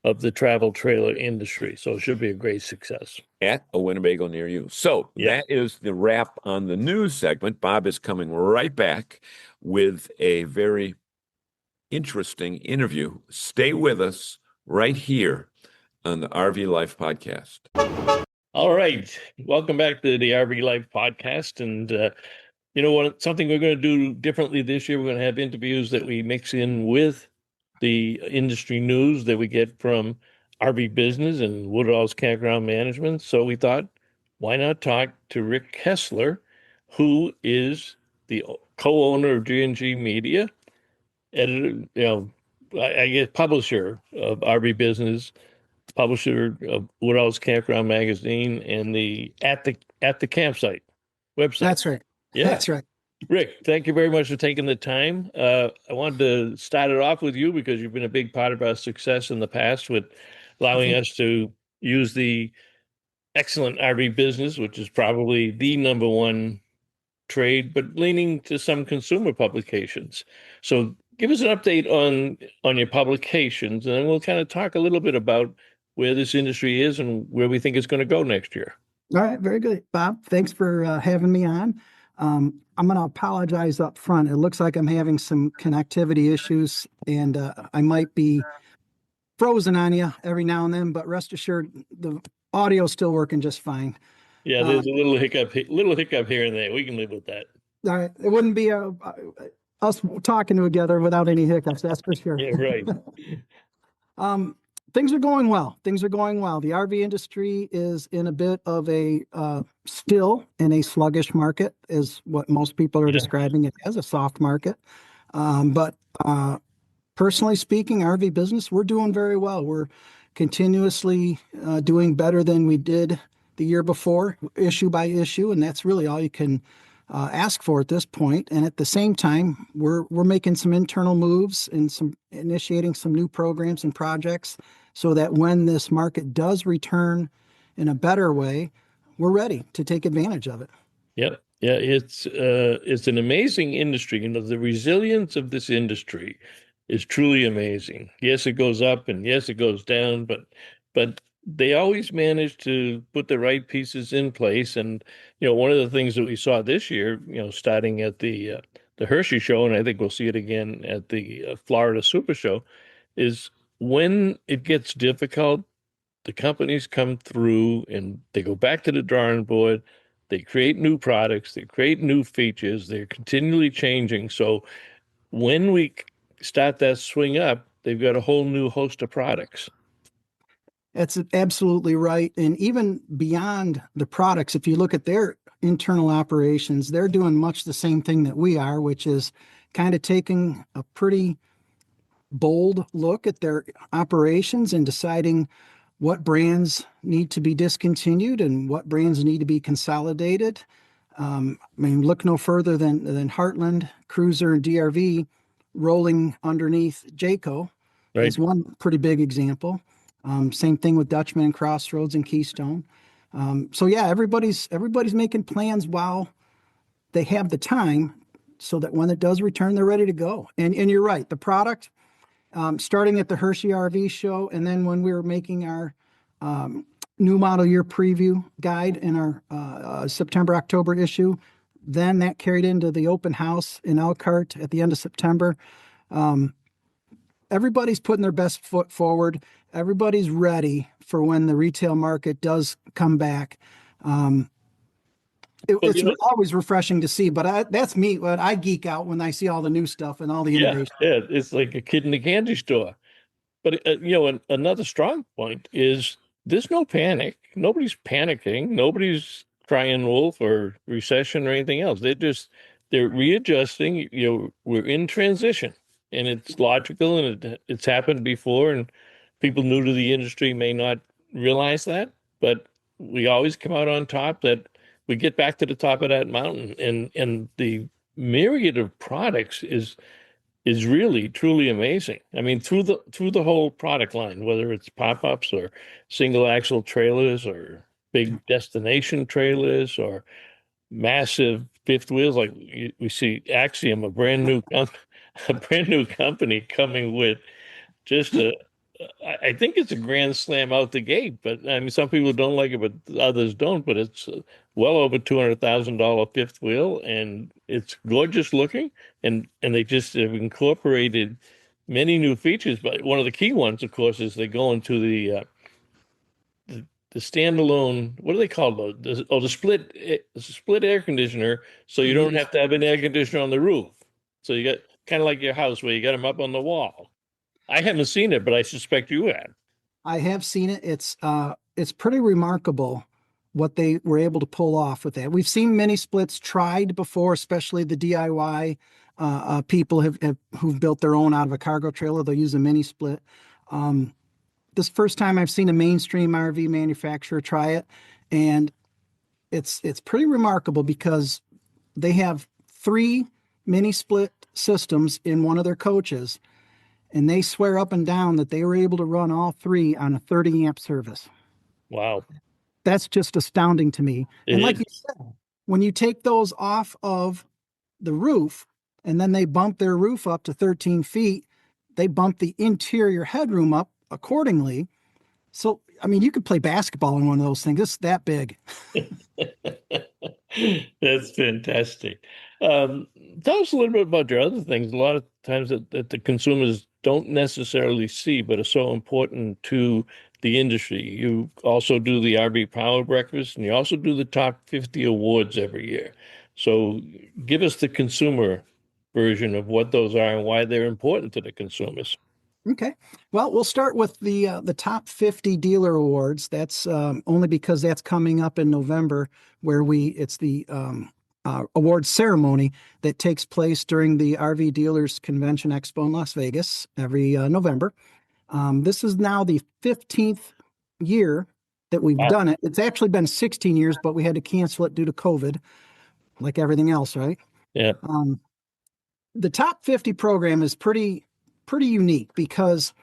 of the travel trailer industry. So it should be a great success. At a Winnebago near you. So that is the wrap on the news segment. Bob is coming right back with a very interesting interview. Stay with us right here on the RV Life Podcast. All right. Welcome back to the RV Life Podcast. And something we're going to do differently this year, we're going to have interviews that we mix in with the industry news that we get from RV Business and Woodall's Campground Management. So we thought, why not talk to Rick Kessler, who is the co-owner of G&G Media, editor, I guess publisher of RV Business, publisher of Woodall's Campground Magazine, and the At the Campsite website. That's right. Yeah, that's right. Rick, thank you very much for taking the time. I wanted to start it off with you because you've been a big part of our success in the past with allowing us to use the excellent RV Business, which is probably the number one trade, but leaning to some consumer publications. So give us an update on your publications, and then we'll kind of talk a little bit about where this industry is and where we think it's going to go next year. All right. Very good, Bob. Thanks for having me on. I'm going to apologize up front. It looks like I'm having some connectivity issues, and I might be frozen on you every now and then, but rest assured the audio is still working just fine. Yeah, there's a little hiccup here and there. We can live with that. It wouldn't be us talking together without any hiccups. That's for sure. Yeah, right. Things are going well. Things are going well. The RV industry is in a bit of a still in a sluggish market, is what most people are describing it as, a soft market. But personally speaking, RV business, we're doing very well. We're continuously doing better than we did the year before, issue by issue, and that's really all you can ask for at this point. And at the same time, we're making some internal moves and initiating some new programs and projects so that when this market does return in a better way, we're ready to take advantage of it. Yep. Yeah, it's an amazing industry. The resilience of this industry is truly amazing. Yes, it goes up and yes, it goes down, but they always manage to put the right pieces in place. And one of the things that we saw this year, starting at the Hershey show, and I think we'll see it again at the Florida Super Show, is when it gets difficult, the companies come through and they go back to the drawing board. They create new products, they create new features, they're continually changing. So when we start that swing up, they've got a whole new host of products. That's absolutely right. And even beyond the products, if you look at their internal operations, they're doing much the same thing that we are, which is kind of taking a pretty bold look at their operations and deciding what brands need to be discontinued and what brands need to be consolidated. Look no further than Heartland, Cruiser, and DRV rolling underneath Jayco is one pretty big example. Same thing with Dutchman and Crossroads and Keystone. So yeah, everybody's making plans while they have the time so that when it does return, they're ready to go. And you're right, the product, starting at the Hershey RV show, and then when we were making our new model year preview guide in our September, October issue, then that carried into the open house in Elkhart at the end of September. Everybody's putting their best foot forward. Everybody's ready for when the retail market does come back. It's always refreshing to see, but that's me. But I geek out when I see all the new stuff and all the innovation. Yeah, it's like a kid in a candy store. But another strong point is there's no panic. Nobody's panicking. Nobody's crying wolf or recession or anything else. They're readjusting. We're in transition, and it's logical, and it's happened before. And people new to the industry may not realize that, but we always come out on top. That we get back to the top of that mountain, and the myriad of products is really truly amazing. I mean, through the whole product line, whether it's pop-ups or single axle trailers or big destination trailers or massive fifth wheels, like we see Axiom, a brand new company coming with just I think it's a grand slam out the gate. But I mean, some people don't like it, but others don't. But it's well over $200,000 fifth wheel, and it's gorgeous looking. And they just have incorporated many new features. But one of the key ones, of course, is they go into the standalone. What do they call those? The split air conditioner. So you don't have to have an air conditioner on the roof. So you got kind of like your house where you got them up on the wall. I haven't seen it, but I suspect you have. I have seen it. It's pretty remarkable what they were able to pull off with that. We've seen mini splits tried before, especially the DIY people who've built their own out of a cargo trailer. They'll use a mini split. This first time I've seen a mainstream RV manufacturer try it, and it's pretty remarkable because they have 3 mini split systems in one of their coaches. And they swear up and down that they were able to run all 3 on a 30 amp service. Wow. That's just astounding to me. And like you said, when you take those off of the roof and then they bump their roof up to 13 feet, they bump the interior headroom up accordingly. So, I mean, you could play basketball in one of those things. It's that big. That's fantastic. Tell us a little bit about your other things. A lot of times that the consumers don't necessarily see, but are so important to the industry. You also do the RV Power Breakfast, and you also do the top 50 awards every year. So give us the consumer version of what those are and why they're important to the consumers. Okay. Well, we'll start with the top 50 dealer awards. That's only because that's coming up in November, where it's the award ceremony that takes place during the RV Dealers Convention Expo in Las Vegas every November. This is now the 15th year that we've done it. It's actually been 16 years, but we had to cancel it due to COVID, like everything else, right? Yeah. The top 50 program is pretty unique because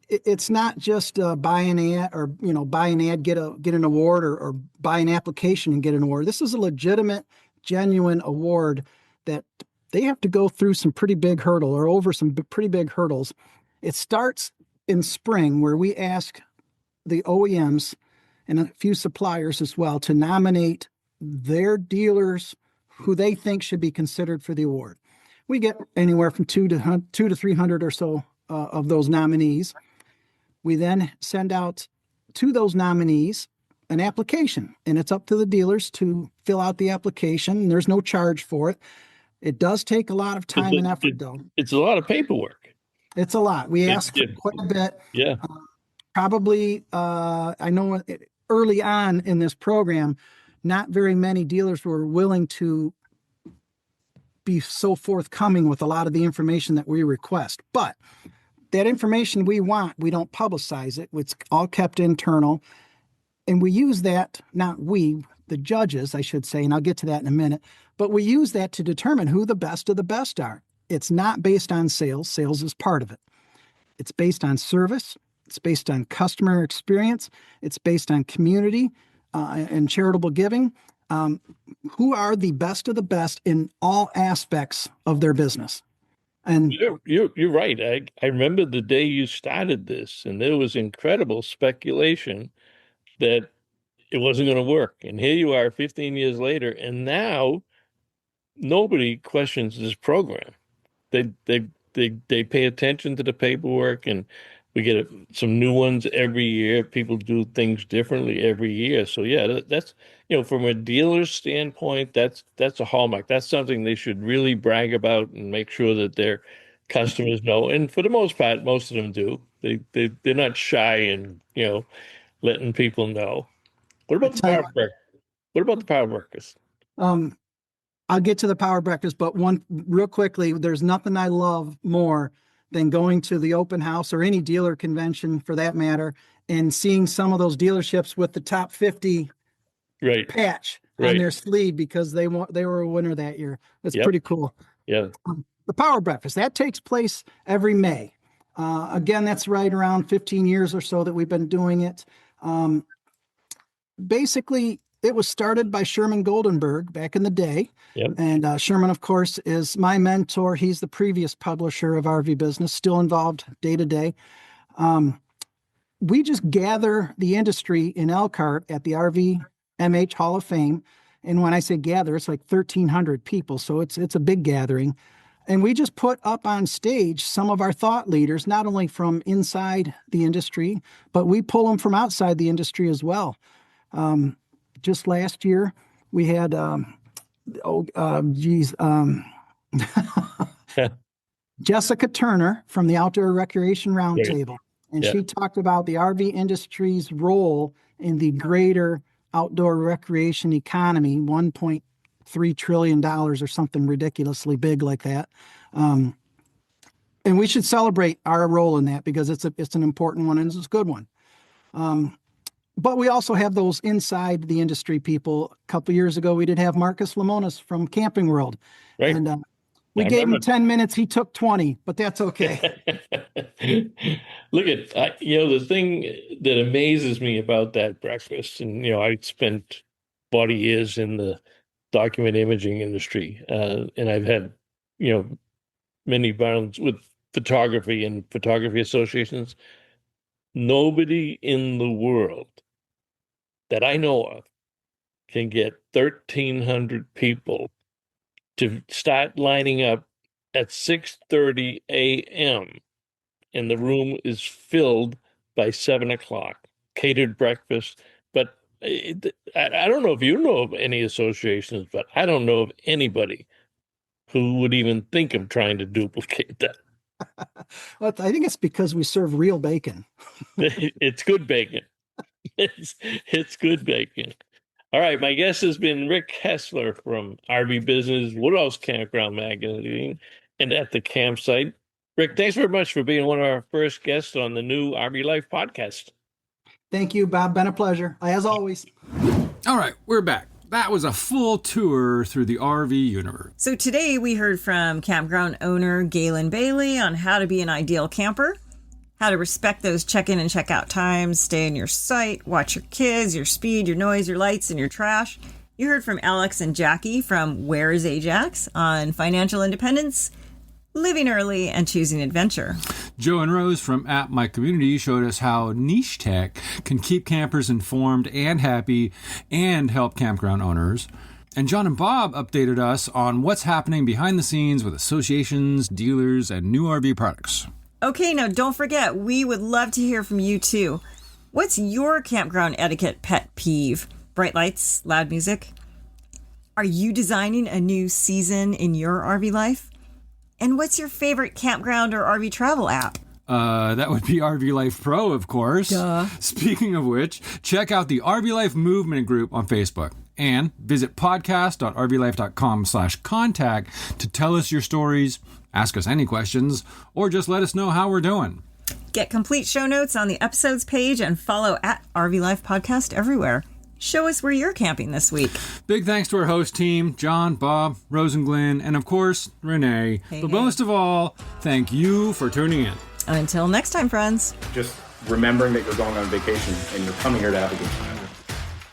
it's not just buy an ad or buy an ad, get an award, or buy an application and get an award. This is a legitimate, genuine award that they have to go through some pretty big hurdle or over some pretty big hurdles. It starts in spring, where we ask the OEMs and a few suppliers as well to nominate their dealers who they think should be considered for the award. We get anywhere from 200 to 300 or so of those nominees. We then send out to those nominees an application, and it's up to the dealers to fill out the application. There's no charge for it. It does take a lot of time and effort, though. It's a lot of paperwork. It's a lot. We ask for quite a bit. Yeah. Probably, I know early on in this program, not very many dealers were willing to be so forthcoming with a lot of the information that we request. But that information we want, we don't publicize it. It's all kept internal. And we use that, not we, the judges, I should say, and I'll get to that in a minute, but we use that to determine who the best of the best are. It's not based on sales. Sales is part of it. It's based on service. It's based on customer experience. It's based on community and charitable giving. Who are the best of the best in all aspects of their business? And you're right. I remember the day you started this, and there was incredible speculation that it wasn't going to work. And here you are 15 years later, and now nobody questions this program. They pay attention to the paperwork, and we get some new ones every year. People do things differently every year. So yeah, that's from a dealer's standpoint, that's a hallmark. That's something they should really brag about and make sure that their customers know. And for the most part, most of them do. They're not shy in letting people know. What about the power breakfast? What about the power breakfast? I'll get to the power breakfast, but one real quickly, there's nothing I love more than going to the open house or any dealer convention for that matter and seeing some of those dealerships with the top 50 patch on their sleeve because they were a winner that year. That's pretty cool. Yeah. The power breakfast, that takes place every May. Again, that's right around 15 years or so that we've been doing it. Basically, it was started by Sherman Goldenberg back in the day. Yep. And Sherman, of course, is my mentor. He's the previous publisher of RV Business, still involved day to day. We just gather the industry in Elkhart at the RVMH Hall of Fame. And when I say gather, it's like 1,300 people. So it's a big gathering. And we just put up on stage some of our thought leaders, not only from inside the industry, but we pull them from outside the industry as well. Just last year, we had, Jessica Turner from the Outdoor Recreation Roundtable. And she talked about the RV industry's role in the greater outdoor recreation economy, $1.3 trillion or something ridiculously big like that. And we should celebrate our role in that because it's an important one and it's a good one. But we also have those inside the industry people. A couple of years ago, we did have Marcus Lemonis from Camping World. Right. And we gave him 10 minutes. He took 20, but that's okay. Look at, the thing that amazes me about that breakfast, and, I spent 40 years in the document imaging industry, and I've had, many rounds with photography and photography associations. Nobody in the world that I know of can get 1,300 people to start lining up at 6:30 a.m. and the room is filled by 7 o'clock. Catered breakfast, but I don't know if you know of any associations, but I don't know of anybody who would even think of trying to duplicate that. Well, I think it's because we serve real bacon. It's good bacon. It's good bacon. All right, my guest has been Rick Kessler from RV Business, Woodhouse Campground Magazine, and At the Campsite. Rick, thanks very much for being one of our first guests on the new RV Life podcast. Thank you, Bob. Been a pleasure, as always. All right, we're back. That was a full tour through the RV universe. So today we heard from campground owner Galen Bailey on how to be an ideal camper, how to respect those check-in and check-out times, stay in your site, watch your kids, your speed, your noise, your lights, and your trash. You heard from Alex and Jackie from Is Ajax on financial independence, living early, and choosing adventure. Joe and Rose from At My Community showed us how niche tech can keep campers informed and happy and help campground owners. And John and Bob updated us on what's happening behind the scenes with associations, dealers, and new RV products. Okay, now don't forget, we would love to hear from you too. What's your campground etiquette pet peeve? Bright lights, loud music? Are you designing a new season in your RV life? And what's your favorite campground or RV travel app? That would be RV Life Pro, of course. Duh. Speaking of which, check out the RV Life Movement group on Facebook and visit podcast.rvlife.com/contact to tell us your stories, ask us any questions, or just let us know how we're doing. Get complete show notes on the episodes page and follow at RV Life Podcast everywhere. Show us where you're camping this week. Big thanks to our host team, John, Bob, Rose, and Glynn, and of course, Rene. But most of all, thank you for tuning in. And until next time, friends. Just remembering that you're going on vacation and you're coming here to have a good time.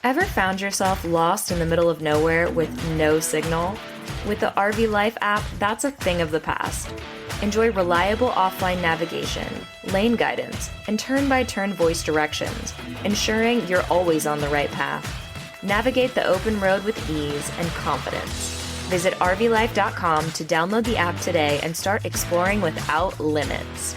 Ever found yourself lost in the middle of nowhere with no signal? With the RV Life app, that's a thing of the past. Enjoy reliable offline navigation, lane guidance, and turn-by-turn voice directions, ensuring you're always on the right path. Navigate the open road with ease and confidence. Visit rvlife.com to download the app today and start exploring without limits.